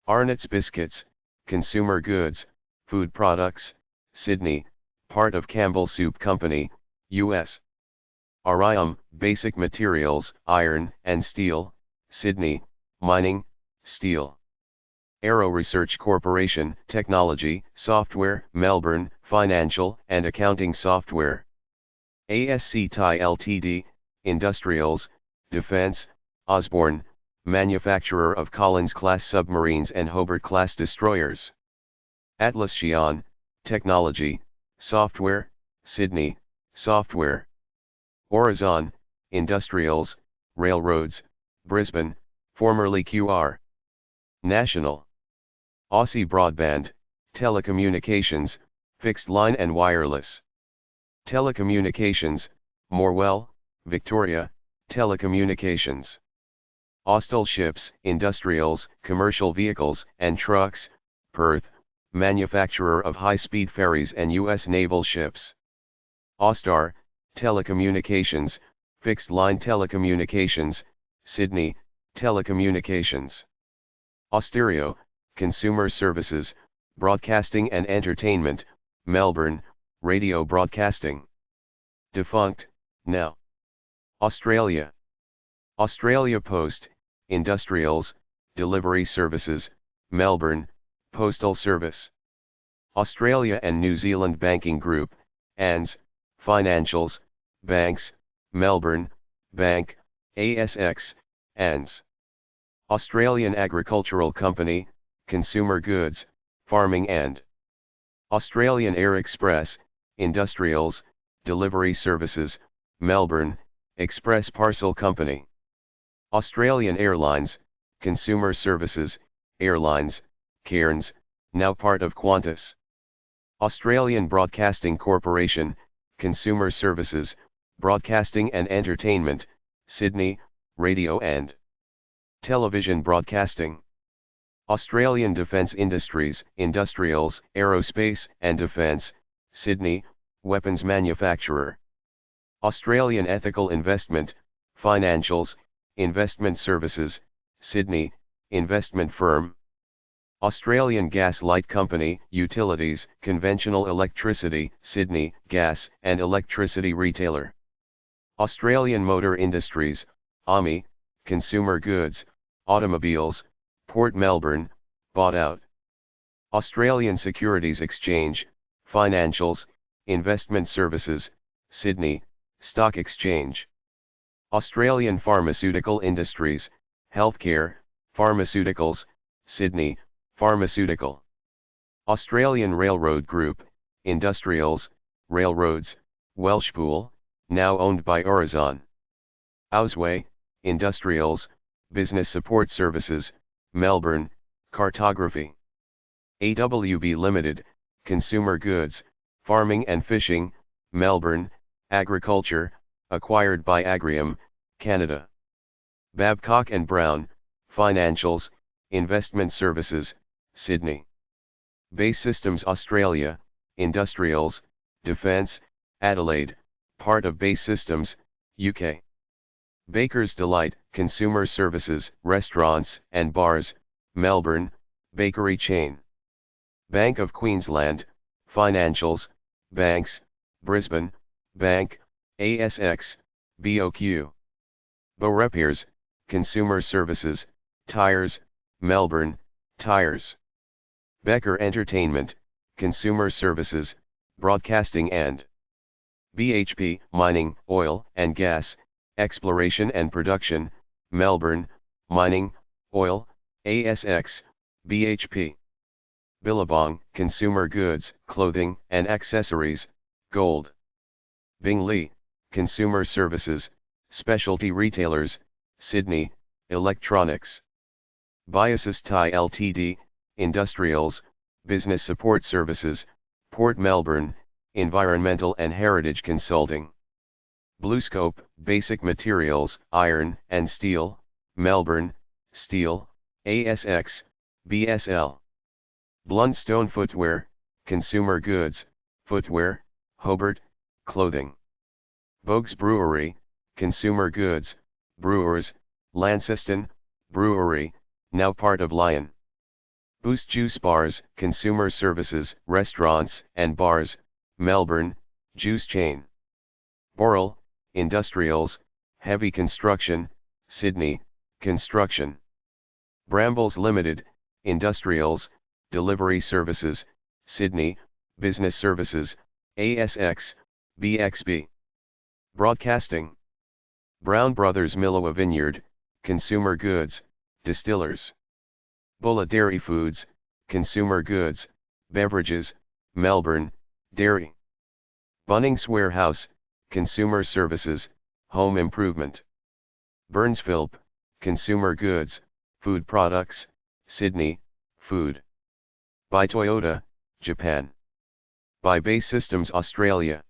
Arnott's Biscuits, Consumer Goods, Food Products, Sydney, part of Campbell Soup Company, U.S. Arium, Basic Materials, Iron and Steel, Sydney, Mining, Steel. Aero Research Corporation, Technology, Software, Melbourne, Financial and Accounting Software. ASC Thai Ltd, Industrials, Defence, Osborne, manufacturer of Collins-class submarines and Hobart-class destroyers. Atlas Xi'an, Technology, Software, Sydney, Software. Aurizon, Industrials, Railroads, Brisbane, formerly QR. National. Aussie Broadband, Telecommunications, Fixed Line and Wireless. Telecommunications, Morwell, Victoria, Telecommunications. Austell Ships, Industrials, Commercial Vehicles and Trucks, Perth, manufacturer of high-speed ferries and U.S. naval ships. Austar, Telecommunications, Fixed Line Telecommunications, Sydney, Telecommunications. Austereo, Consumer Services, Broadcasting and Entertainment, Melbourne, Radio Broadcasting. Defunct, now. Australia. Australia Post, Industrials, Delivery Services, Melbourne, Postal Service. Australia and New Zealand Banking Group, ANZ, Financials, Banks, Melbourne, Bank, ASX, ANZ. Australian Agricultural Company, Consumer Goods, Farming and. Australian Air Express, Industrials, Delivery Services, Melbourne, Express Parcel Company. Australian Airlines, Consumer Services, Airlines, Cairns, now part of Qantas. Australian Broadcasting Corporation, Consumer Services, Broadcasting and Entertainment, Sydney, Radio and Television Broadcasting. Australian Defence Industries, Industrials, Aerospace and Defence, Sydney, Weapons Manufacturer. Australian Ethical Investment, Financials, Investment Services, Sydney, Investment Firm. Australian Gas Light Company, Utilities, Conventional Electricity, Sydney, Gas and Electricity Retailer. Australian Motor Industries, AMI, Consumer Goods, Automobiles, Port Melbourne, bought out. Australian Securities Exchange, Financials, Investment Services, Sydney, Stock Exchange. Australian Pharmaceutical Industries, Healthcare, Pharmaceuticals, Sydney, Pharmaceutical. Australian Railroad Group, Industrials, Railroads, Welshpool, now owned by Aurizon. Ausway, Industrials, Business Support Services, Melbourne, Cartography. AWB Limited, Consumer Goods, Farming and Fishing, Melbourne, Agriculture, acquired by Agrium, Canada. Babcock and Brown, Financials, Investment Services, Sydney. Base Systems Australia, Industrials, Defence, Adelaide, part of Base Systems, UK. Baker's Delight, Consumer Services, Restaurants and Bars, Melbourne, bakery chain. Bank of Queensland, Financials, Banks, Brisbane, Bank, ASX, BOQ. Beaurepaires, Consumer Services, Tyres, Melbourne, Tyres. Becker Entertainment, Consumer Services, Broadcasting and BHP, Mining, Oil and Gas, Exploration and Production, Melbourne, Mining, Oil, ASX, BHP. Billabong, Consumer Goods, Clothing and Accessories, Gold. Bingley, Consumer Services, Specialty Retailers, Sydney, Electronics. Biases Thai Ltd, Industrials, Business Support Services, Port Melbourne, Environmental and Heritage Consulting. BlueScope, Basic Materials, Iron and Steel, Melbourne, Steel, ASX, BSL. Blundstone Footwear, Consumer Goods, Footwear, Hobart, Clothing. Bogues Brewery, Consumer Goods, Brewers, Launceston, Brewery, now part of Lion. Boost Juice Bars, Consumer Services, Restaurants and Bars, Melbourne, Juice Chain. Boral, Industrials, Heavy Construction, Sydney, Construction. Brambles Limited, Industrials, Delivery Services, Sydney, Business Services, ASX, BXB. Broadcasting. Brown Brothers Millowa Vineyard, Consumer Goods, Distillers. Bulla Dairy Foods, Consumer Goods, Beverages, Melbourne, Dairy. Bunnings Warehouse, Consumer Services, Home Improvement. Burnsville, Consumer Goods, Food Products, Sydney, Food. By Toyota, Japan. By Base Systems Australia.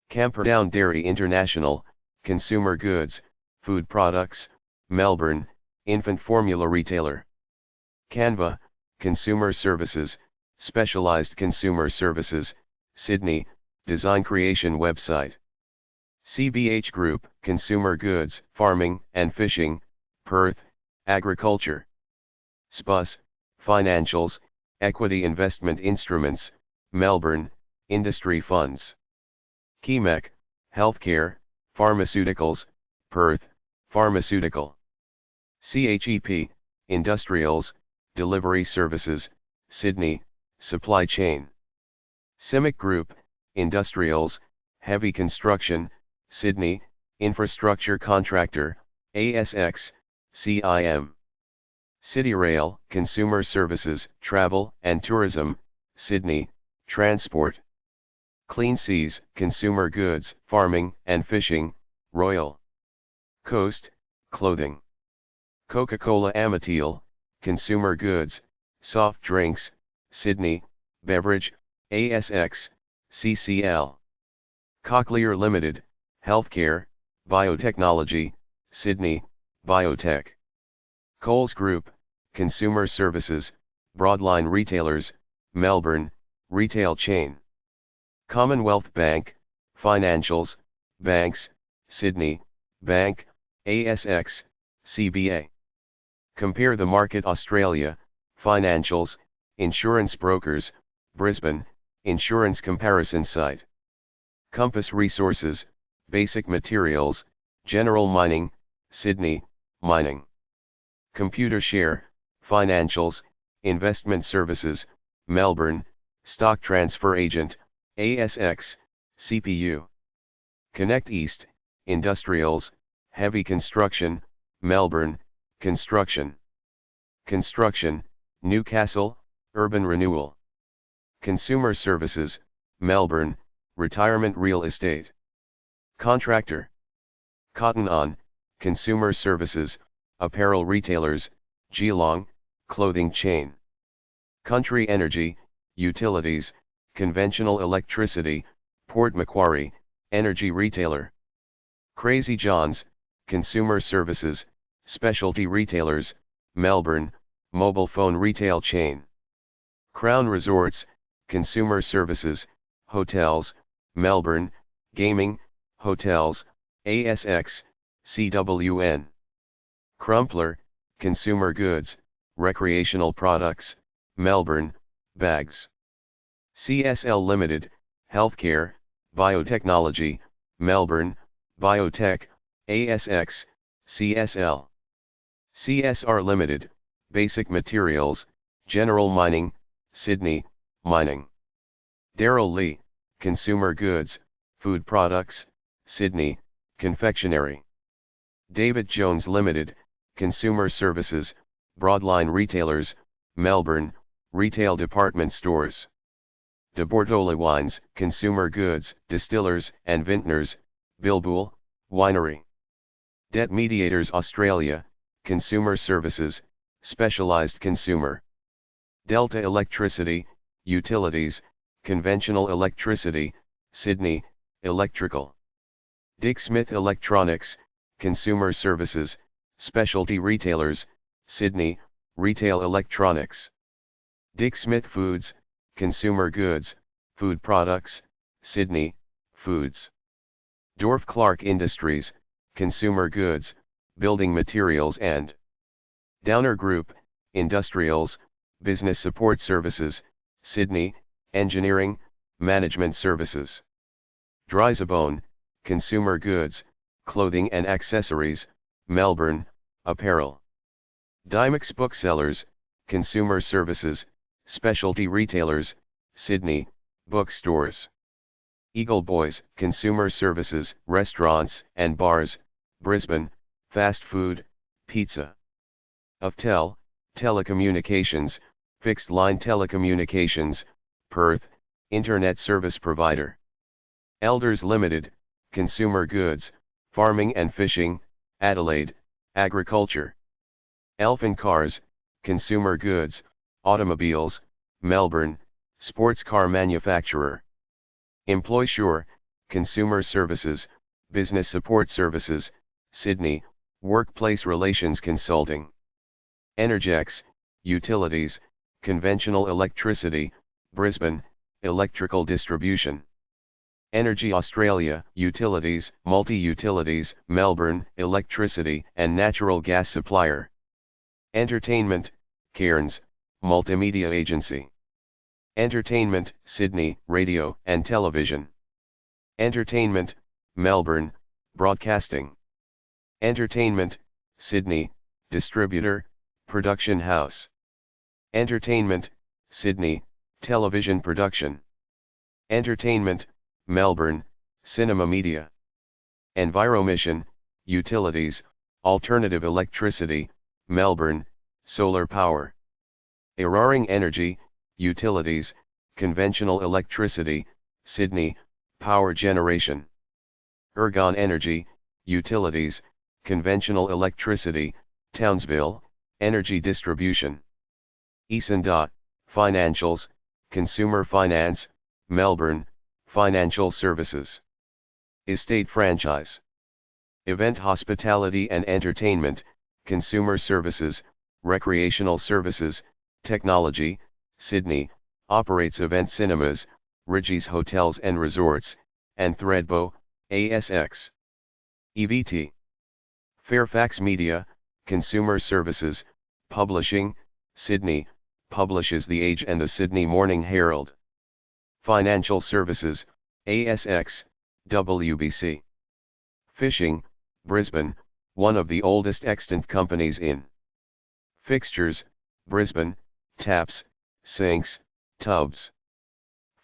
Camperdown Dairy International, Consumer Goods, Food Products, Melbourne, Infant Formula Retailer. Canva, Consumer Services, Specialised Consumer Services, Sydney, Design Creation Website. CBH Group, Consumer Goods, Farming and Fishing, Perth, Agriculture. SPUS, Financials, Equity Investment Instruments, Melbourne, Industry Funds. KeyMec, Healthcare, Pharmaceuticals, Perth, Pharmaceutical. CHEP, Industrials, Delivery Services, Sydney, Supply Chain. CIMIC Group, Industrials, Heavy Construction, Sydney, Infrastructure Contractor, ASX, CIM. CityRail, Consumer Services, Travel and Tourism, Sydney, Transport. Clean Seas, Consumer Goods, Farming and Fishing, Royal. Coast, Clothing. Coca-Cola Amatil, Consumer Goods, Soft Drinks, Sydney, Beverage, ASX, CCL. Cochlear Limited, Healthcare, Biotechnology, Sydney, Biotech. Coles Group, Consumer Services, Broadline Retailers, Melbourne, Retail Chain. Commonwealth Bank, Financials, Banks, Sydney, Bank, ASX, CBA. Compare the Market Australia, Financials, Insurance Brokers, Brisbane, Insurance Comparison Site. Compass Resources, Basic Materials, General Mining, Sydney, Mining. Computershare, Financials, Investment Services, Melbourne, Stock Transfer Agent, ASX, CPU. Connect East, Industrials, Heavy construction, Melbourne, construction. Construction, Newcastle, urban renewal. Consumer services, Melbourne, retirement real estate. Contractor. Cotton On, consumer services, apparel retailers, Geelong, clothing chain. Country Energy, utilities, conventional electricity, Port Macquarie, energy retailer. Crazy John's, consumer services, specialty retailers, Melbourne, mobile phone retail chain. Crown Resorts, consumer services, hotels, Melbourne, gaming, hotels, ASX, CWN. Crumpler, consumer goods, recreational products, Melbourne, bags. CSL Limited, healthcare, biotechnology, Melbourne, biotech, ASX, CSL. CSR Limited, basic materials, general mining, Sydney, mining. Darrell Lee, consumer goods, food products, Sydney, confectionery. David Jones Limited, consumer services, broadline retailers, Melbourne, retail department stores. De Bortoli Wines, consumer goods, distillers and vintners, Bilboul, winery. Debt Mediators Australia, consumer services, specialised consumer. Delta Electricity, utilities, conventional electricity, Sydney, electrical. Dick Smith Electronics, consumer services, specialty retailers, Sydney, retail electronics. Dick Smith Foods, consumer goods, food products, Sydney, foods. Dorff Clark Industries, consumer goods, building materials and Downer Group, industrials, business support services, Sydney, engineering, management services. Dryzabone, consumer goods, clothing and accessories, Melbourne, apparel. Dymex Booksellers, consumer services, specialty retailers, Sydney, bookstores. Eagle Boys, consumer services, restaurants and bars, Brisbane, fast food, pizza. Oftel, telecommunications, fixed line telecommunications, Perth, internet service provider. Elders Limited, consumer goods, farming and fishing, Adelaide, agriculture. Elfin Cars, consumer goods, automobiles, Melbourne, sports car manufacturer. Employsure, consumer services, business support services, Sydney, workplace relations consulting. Energex, utilities, conventional electricity, Brisbane, electrical distribution. Energy Australia, utilities, multi-utilities, Melbourne, electricity and natural gas supplier. Entertainment, Cairns, multimedia agency. Entertainment, Sydney, radio and television. Entertainment, Melbourne, broadcasting. Entertainment, Sydney, distributor, production house. Entertainment, Sydney, television production. Entertainment, Melbourne, cinema media. Enviromission, utilities, alternative electricity, Melbourne, solar power. Eraring Energy, utilities, conventional electricity, Sydney, power generation. Ergon Energy, utilities, conventional electricity, Townsville, energy distribution. Esanda, financials, consumer finance, Melbourne, financial services. Estate franchise. Event hospitality and entertainment, consumer services, recreational services, technology, Sydney, operates event cinemas, Reggie's Hotels and Resorts, and Threadbow, ASX. EVT. Fairfax Media, consumer services, publishing, Sydney, publishes The Age and the Sydney Morning Herald. Financial services, ASX, WBC. Fishing, Brisbane, one of the oldest extant companies in fixtures, Brisbane, taps, sinks, tubs.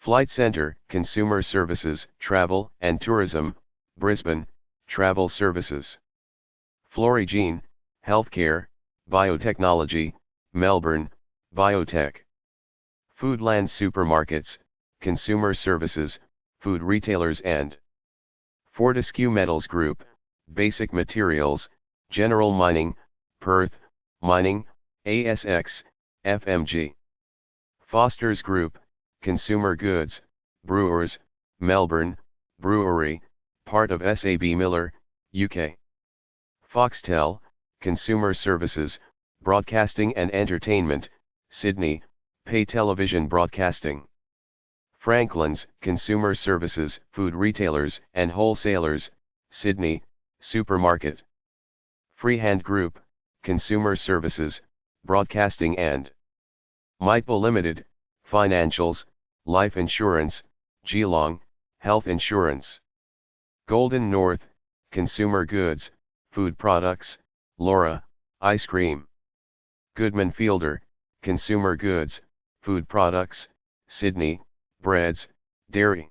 Flight Centre, consumer services, travel and tourism, Brisbane, travel services. Florigene, Healthcare, Biotechnology, Melbourne, Biotech. Foodland Supermarkets, Consumer Services, Food Retailers and Fortescue Metals Group, Basic Materials, General Mining, Perth, Mining, ASX, FMG. Foster's Group, Consumer Goods, Brewers, Melbourne, Brewery, part of SAB Miller, UK. Foxtel, Consumer Services, Broadcasting and Entertainment, Sydney, Pay Television Broadcasting. Franklin's, Consumer Services, Food Retailers and Wholesalers, Sydney, Supermarket. Freehand Group, Consumer Services, Broadcasting and Mitpa Limited, Financials, Life Insurance, Geelong, Health Insurance. Golden North, Consumer Goods, Food Products, Laura, Ice Cream. Goodman Fielder, Consumer Goods, Food Products, Sydney, Breads, Dairy.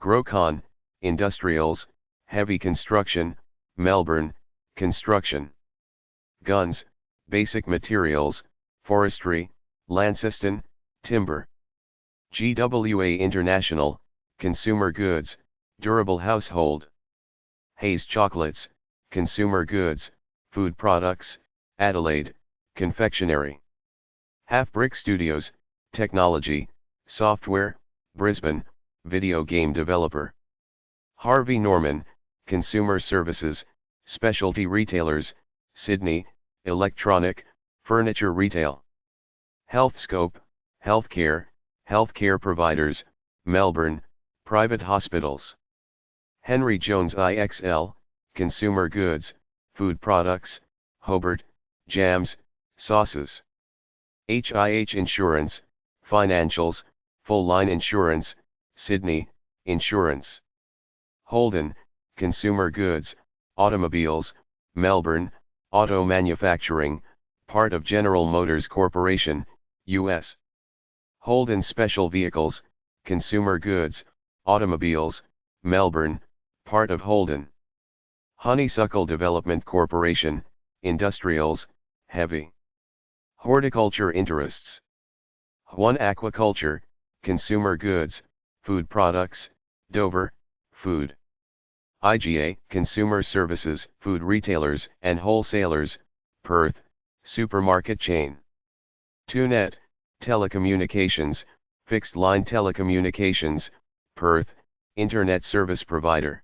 Grocon, Industrials, Heavy Construction, Melbourne, Construction. Guns, Basic Materials, Forestry, Launceston, Timber. GWA International, Consumer Goods, Durable Household. Hayes Chocolates, Consumer Goods, Food Products, Adelaide, Confectionery. Half Brick Studios, Technology, Software, Brisbane, Video Game Developer. Harvey Norman, Consumer Services, Specialty Retailers, Sydney, Electronic, Furniture Retail. Healthscope, Healthcare, Healthcare Providers, Melbourne, Private Hospitals. Henry Jones IXL, Consumer Goods, Food Products, Hobart, Jams, Sauces. HIH Insurance, Financials, Full Line Insurance, Sydney, Insurance. Holden, Consumer Goods, Automobiles, Melbourne, Auto Manufacturing, part of General Motors Corporation, U.S. Holden Special Vehicles, Consumer Goods, Automobiles, Melbourne, part of Holden. Honeysuckle Development Corporation, Industrials, Heavy. Horticulture Interests. One Aquaculture, Consumer Goods, Food Products, Dover, Food. IGA, Consumer Services, Food Retailers and Wholesalers, Perth, Supermarket Chain. TuneNet, Telecommunications, Fixed Line Telecommunications, Perth, Internet Service Provider.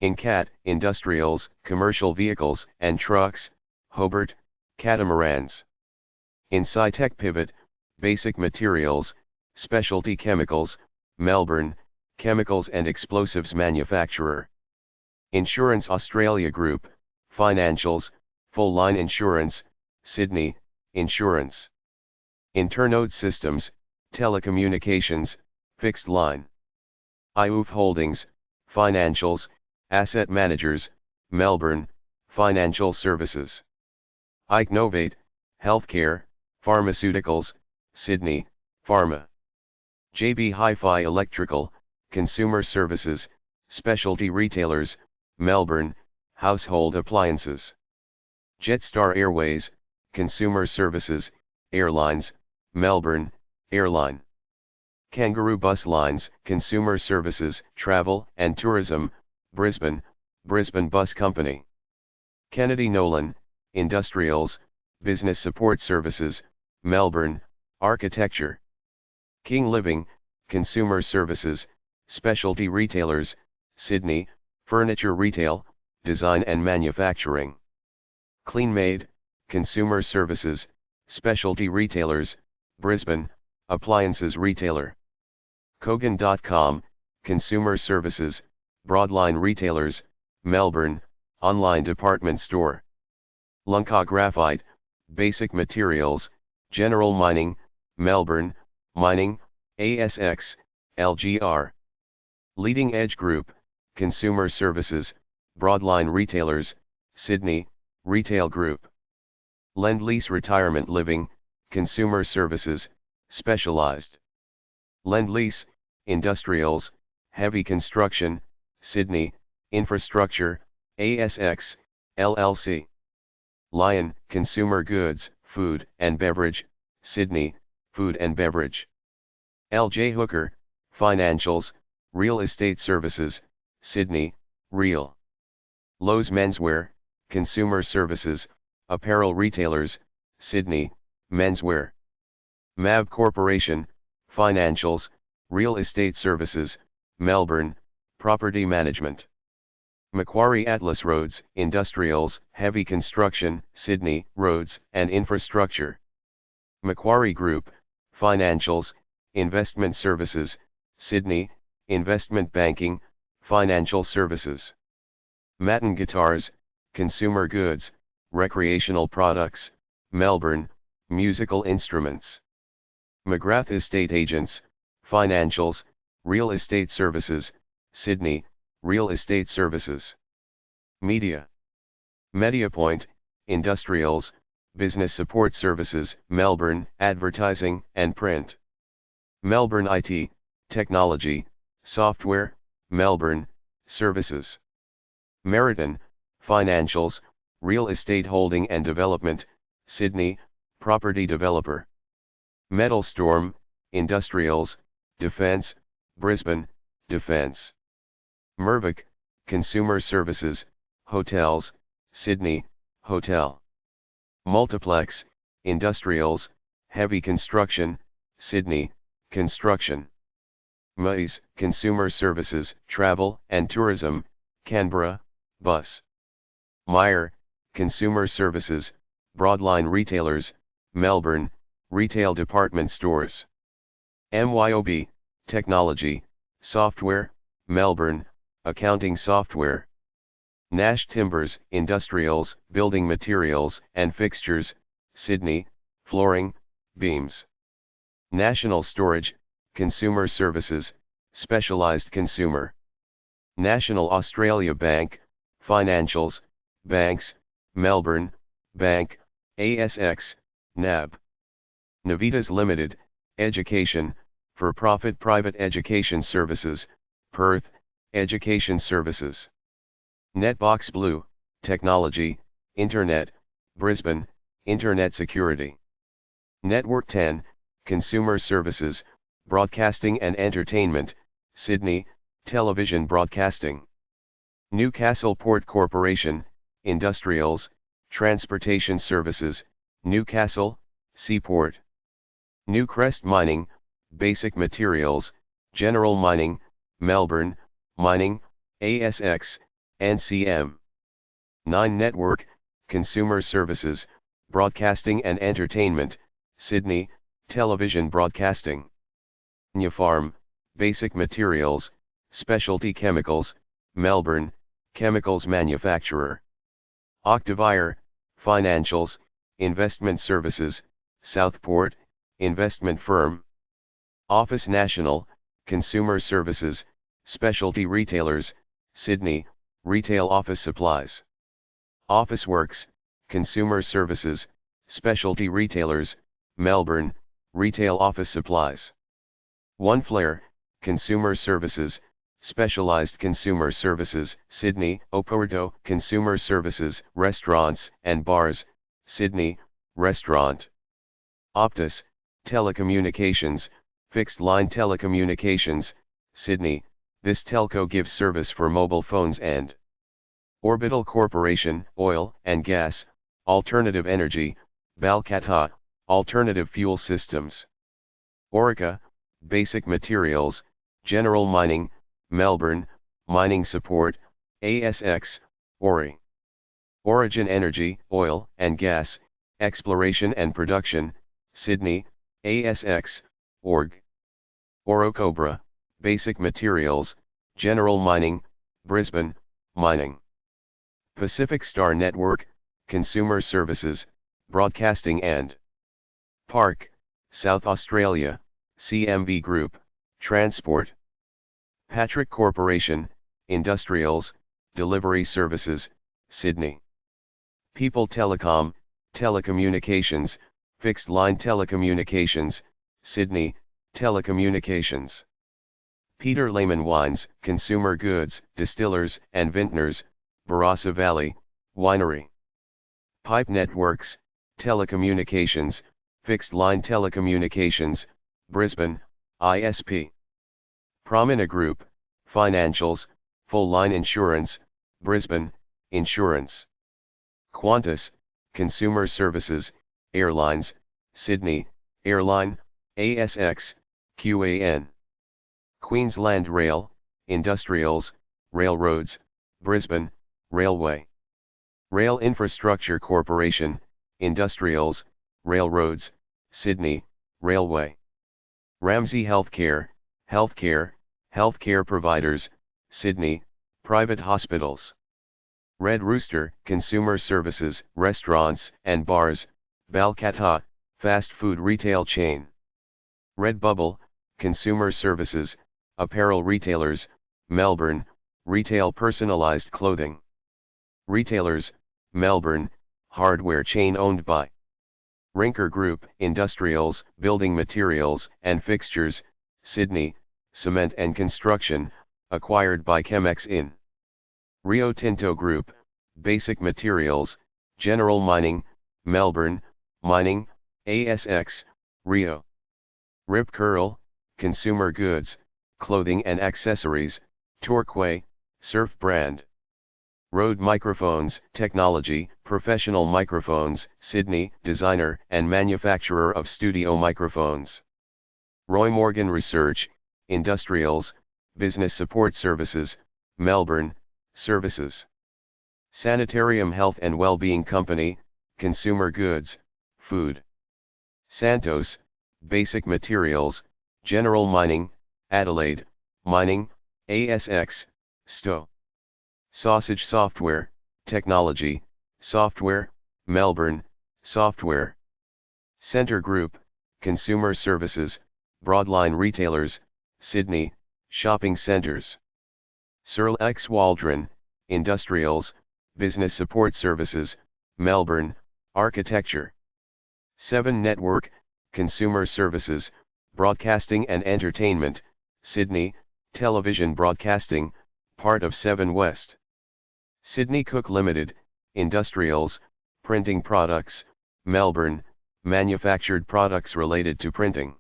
Incat, Industrials, Commercial Vehicles and Trucks, Hobart, Catamarans. Incitec Pivot, Basic Materials, Specialty Chemicals, Melbourne, Chemicals and Explosives Manufacturer. Insurance Australia Group, Financials, Full Line Insurance, Sydney, Insurance. Internode Systems, Telecommunications, Fixed Line. IOOF Holdings, Financials, Asset Managers, Melbourne, Financial Services. Ichnovate, Healthcare, Pharmaceuticals, Sydney, Pharma. JB Hi-Fi Electrical, Consumer Services, Specialty Retailers, Melbourne, Household Appliances. Jetstar Airways, Consumer Services, Airlines, Melbourne, Airline. Kangaroo Bus Lines, Consumer Services, Travel and Tourism, Brisbane, Brisbane Bus Company. Kennedy Nolan, Industrials, Business Support Services, Melbourne, Architecture. King Living, Consumer Services, Specialty Retailers, Sydney, Furniture Retail, Design and Manufacturing. CleanMade, Consumer Services, Specialty Retailers, Brisbane, Appliances Retailer. Kogan.com, Consumer Services, Broadline Retailers, Melbourne, Online Department Store. Lunka Graphite, Basic Materials, General Mining, Melbourne, Mining, ASX, LGR. Leading Edge Group, Consumer Services, Broadline Retailers, Sydney, Retail Group. Lend-Lease Retirement Living, Consumer Services, Specialised. Lend-Lease, Industrials, Heavy Construction, Sydney, Infrastructure, ASX, LLC. Lion, Consumer Goods, Food and Beverage, Sydney, Food and Beverage. L.J. Hooker, Financials, Real Estate Services, Sydney, Real. Lowe's Menswear, Consumer Services, Apparel Retailers, Sydney, Menswear. MAB Corporation, Financials, Real Estate Services, Melbourne, Property Management. Macquarie Atlas Roads, Industrials, Heavy Construction, Sydney, Roads and Infrastructure. Macquarie Group, Financials, Investment Services, Sydney, Investment Banking, Financial Services. Matten Guitars, Consumer Goods, Recreational Products, Melbourne, Musical Instruments. McGrath Estate Agents, Financials, Real Estate Services, Sydney, Real Estate Services. Media. MediaPoint, Industrials, Business Support Services, Melbourne, Advertising and Print. Melbourne IT, Technology, Software, Melbourne, Services. Meriton, Financials, Real Estate Holding and Development, Sydney, Property Developer. Metalstorm, Industrials, Defence, Brisbane, Defence. Mirvac, Consumer Services, Hotels, Sydney, Hotel. Multiplex, Industrials, Heavy Construction, Sydney, Construction. Mays, Consumer Services, Travel and Tourism, Canberra, Bus. Myer, Consumer Services, Broadline Retailers, Melbourne, Retail Department Stores. MYOB, Technology, Software, Melbourne, Accounting Software. Nash Timbers, Industrials, Building Materials and Fixtures, Sydney, Flooring, Beams. National Storage, Consumer Services, Specialised Consumer. National Australia Bank, Financials, Banks, Melbourne, Bank, ASX, NAB. Navitas Limited, Education, For-Profit Private Education Services, Perth, Education Services. Netbox Blue, Technology, Internet, Brisbane, Internet Security. Network 10, Consumer Services, Broadcasting and Entertainment, Sydney, Television Broadcasting. Newcastle Port Corporation, Industrials, Transportation Services, Newcastle, Seaport. Newcrest Mining, Basic Materials, General Mining, Melbourne, Mining, ASX, NCM. 9 Network, Consumer Services, Broadcasting and Entertainment, Sydney, Television Broadcasting. Nufarm, Basic Materials, Specialty Chemicals, Melbourne, Chemicals Manufacturer. Octavire, Financials, Investment Services, Southport, Investment Firm. Office National, Consumer Services, Specialty Retailers, Sydney, Retail Office Supplies. Officeworks, Consumer Services, Specialty Retailers, Melbourne, Retail Office Supplies. One Flair, Consumer Services, Specialised Consumer Services, Sydney. Oporto, Consumer Services, Restaurants and Bars, Sydney, Restaurant. Optus, Telecommunications, Fixed Line Telecommunications, Sydney. This telco gives service for mobile phones and Orbital Corporation, Oil and Gas, Alternative Energy, Balcata, Alternative Fuel Systems. Orica, Basic Materials, General Mining, Melbourne, Mining Support, ASX, Ori. Origin Energy, Oil and Gas, Exploration and Production, Sydney, ASX, Org. Orocobra, Basic Materials, General Mining, Brisbane, Mining. Pacific Star Network, Consumer Services, Broadcasting and Park, South Australia, CMB Group, Transport. Patrick Corporation, Industrials, Delivery Services, Sydney. People Telecom, Telecommunications, Fixed Line Telecommunications, Sydney, Telecommunications. Peter Lehman Wines, Consumer Goods, Distillers and Vintners, Barossa Valley, Winery. Pipe networks, telecommunications, fixed line telecommunications, Brisbane, ISP. Promina Group, financials, full line insurance, Brisbane, insurance. Qantas, consumer services, airlines, Sydney, airline, ASX, QAN. Queensland Rail, industrials, railroads, Brisbane, railway. Rail Infrastructure Corporation, industrials, railroads, Sydney, railway. Ramsay Healthcare, healthcare providers, Sydney, private hospitals. Red Rooster, consumer services, restaurants and bars, Balcatta, fast food retail chain. Redbubble, consumer services, apparel retailers, Melbourne, retail personalised clothing. Retailers, Melbourne, hardware chain owned by Rinker Group, industrials, building materials and fixtures, Sydney, cement and construction, acquired by Chemex in. Rio Tinto Group, basic materials, general mining, Melbourne, mining, ASX, Rio. Rip Curl, consumer goods, clothing and accessories, Torquay, surf brand. Rode Microphones, technology, professional microphones, Sydney, designer and manufacturer of studio microphones. Roy Morgan Research, industrials, business support services, Melbourne, services. Sanitarium Health and Wellbeing Company, consumer goods, food. Santos, basic materials, general mining, Adelaide, mining, ASX, Stowe. Sausage Software, technology, software, Melbourne, software. Centre Group, consumer services, broadline retailers, Sydney, shopping centres. Searle X Waldron, industrials, business support services, Melbourne, architecture. 7 Network, consumer services, broadcasting and entertainment, Sydney, television broadcasting, part of 7 West. Sydney Cook Limited, industrials, printing products, Melbourne, manufactured products related to printing.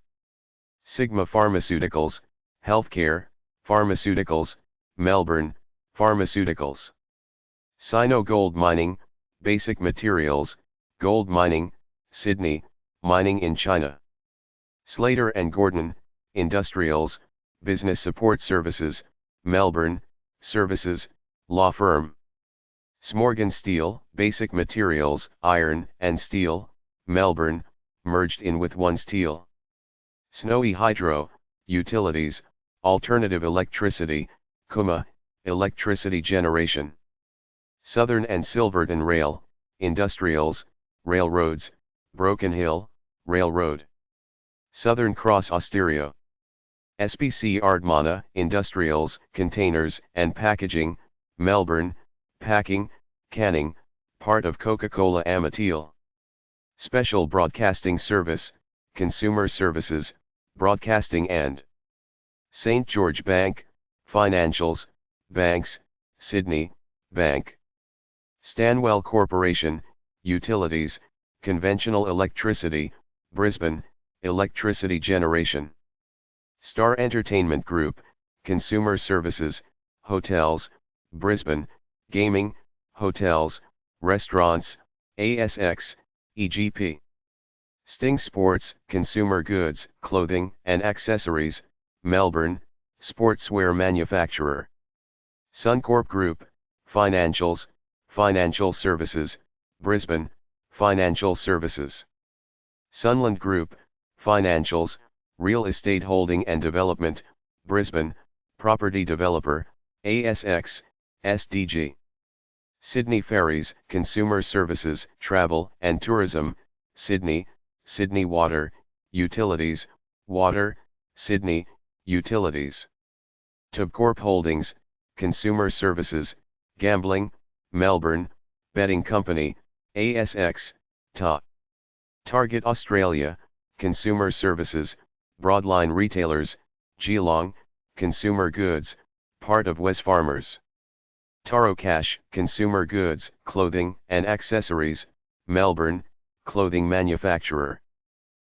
Sigma Pharmaceuticals, healthcare, pharmaceuticals, Melbourne, pharmaceuticals. Sino Gold Mining, basic materials, gold mining, Sydney, mining in China. Slater and Gordon, industrials, business support services, Melbourne, services, law firm. Smorgon Steel, basic materials, iron and steel, Melbourne, merged in with One Steel. Snowy Hydro, utilities, alternative electricity, Kuma, electricity generation. Southern and Silverton Rail, industrials, railroads, Broken Hill, railroad. Southern Cross Austereo. SPC Ardmana, industrials, containers and packaging, Melbourne, packing, canning, part of Coca-Cola Amatil. Special Broadcasting Service, consumer services, broadcasting and St. George Bank, financials, banks, Sydney, bank. Stanwell Corporation, utilities, conventional electricity, Brisbane, electricity generation. Star Entertainment Group, consumer services, hotels, Brisbane, gaming, hotels, restaurants, ASX, EGP. Sting Sports, consumer goods, clothing and accessories, Melbourne, sportswear manufacturer. Suncorp Group, financials, financial services, Brisbane, financial services. Sunland Group, financials, real estate holding and development, Brisbane, property developer, ASX, SDG. Sydney Ferries, consumer services, travel and tourism, Sydney, Sydney Water, utilities, water, Sydney, utilities. Tabcorp Holdings, consumer services, gambling, Melbourne, betting company, ASX, Ta. Target Australia, consumer services, broadline retailers, Geelong, consumer goods, part of Wesfarmers. Taro Cash, consumer goods, clothing, and accessories, Melbourne, clothing manufacturer.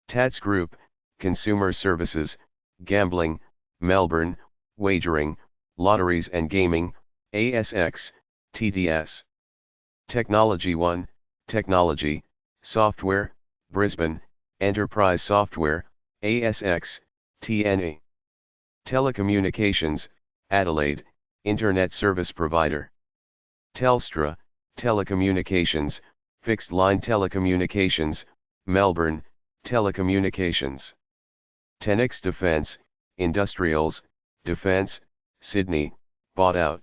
Tats Group, consumer services, gambling, Melbourne, wagering, lotteries and gaming, ASX, TDS. Technology One, technology, software, Brisbane, enterprise software, ASX, TNA. Telecommunications, Adelaide, internet service provider. Telstra, telecommunications, fixed line telecommunications, Melbourne, telecommunications. Tenix Defence, industrials, defence, Sydney, bought out.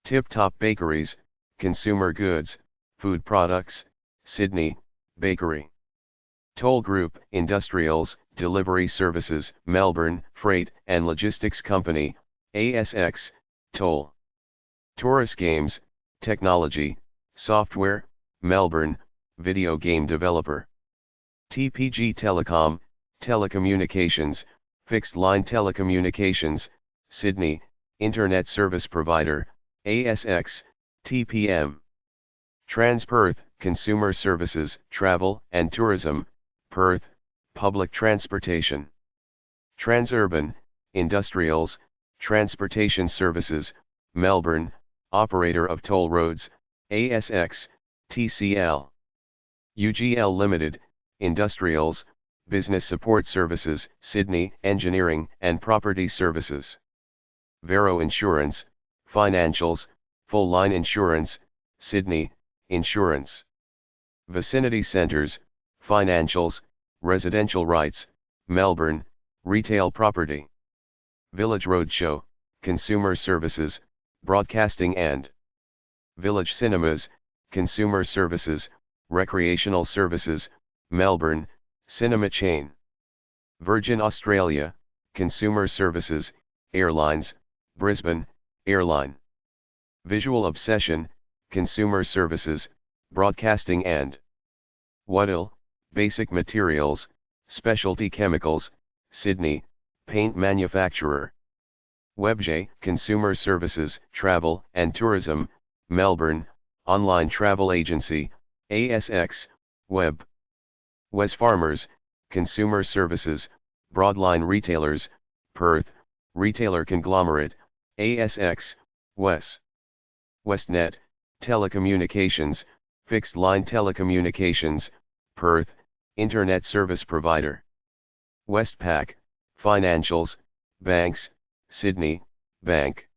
Tip Top Bakeries, consumer goods, food products, Sydney, bakery. Toll Group, industrials, delivery services, Melbourne, freight and logistics company, ASX, Toll. Taurus Games, technology, software, Melbourne, video game developer. TPG Telecom, telecommunications, fixed line telecommunications, Sydney, internet service provider, ASX, TPM. Transperth, consumer services, travel and tourism, Perth, public transportation. Transurban, industrials, transportation services, Melbourne, operator of toll roads, ASX, TCL. UGL Limited, industrials, business support services, Sydney, engineering and property services. Vero Insurance, financials, full line insurance, Sydney, insurance. Vicinity Centres, financials, residential rights, Melbourne, retail property. Village Roadshow, consumer services, broadcasting and Village Cinemas, consumer services, recreational services, Melbourne, cinema chain. Virgin Australia, consumer services, airlines, Brisbane, airline. Visual Obsession, consumer services, broadcasting and Waddell, basic materials, specialty chemicals, Sydney, paint manufacturer. WebJ, consumer services, travel and tourism, Melbourne, online travel agency, ASX, Web. Wesfarmers, consumer services, broadline retailers, Perth, retailer conglomerate, ASX, Wes. Westnet, telecommunications, fixed line telecommunications, Perth, internet service provider. Westpac, financials, banks, Sydney, bank.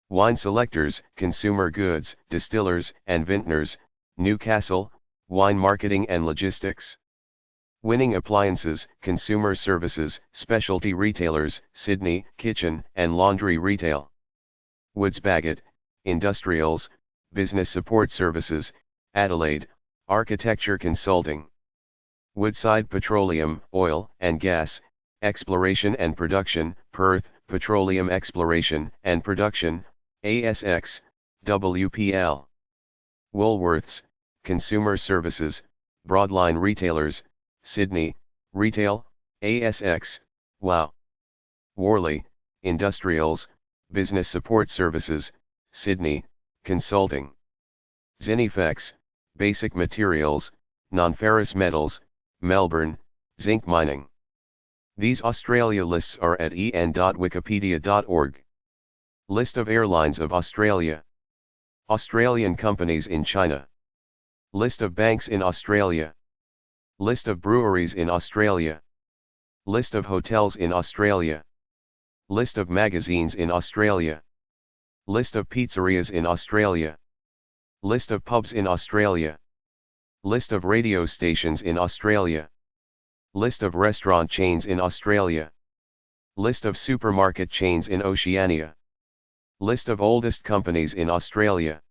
Wine selectors, consumer goods, distillers and vintners, Newcastle, wine marketing and logistics. Winning appliances, consumer services, specialty retailers, Sydney, kitchen and laundry retail. Woods Bagot, industrials, business support services, Adelaide, architecture consulting. Woodside Petroleum, oil and gas, exploration and production, Perth, petroleum exploration and production, ASX, WPL. Woolworths, consumer services, broadline retailers, Sydney, retail, ASX, WOW. Worley, industrials, business support services, Sydney, consulting. Zinifex, basic materials, non-ferrous metals, Melbourne, zinc mining. These Australia lists are at en.wikipedia.org. List of airlines of Australia. Australian companies in China. List of banks in Australia. List of breweries in Australia. List of hotels in Australia. List of magazines in Australia. List of pizzerias in Australia. List of pubs in Australia. List of radio stations in Australia. List of restaurant chains in Australia. List of supermarket chains in Oceania. List of oldest companies in Australia.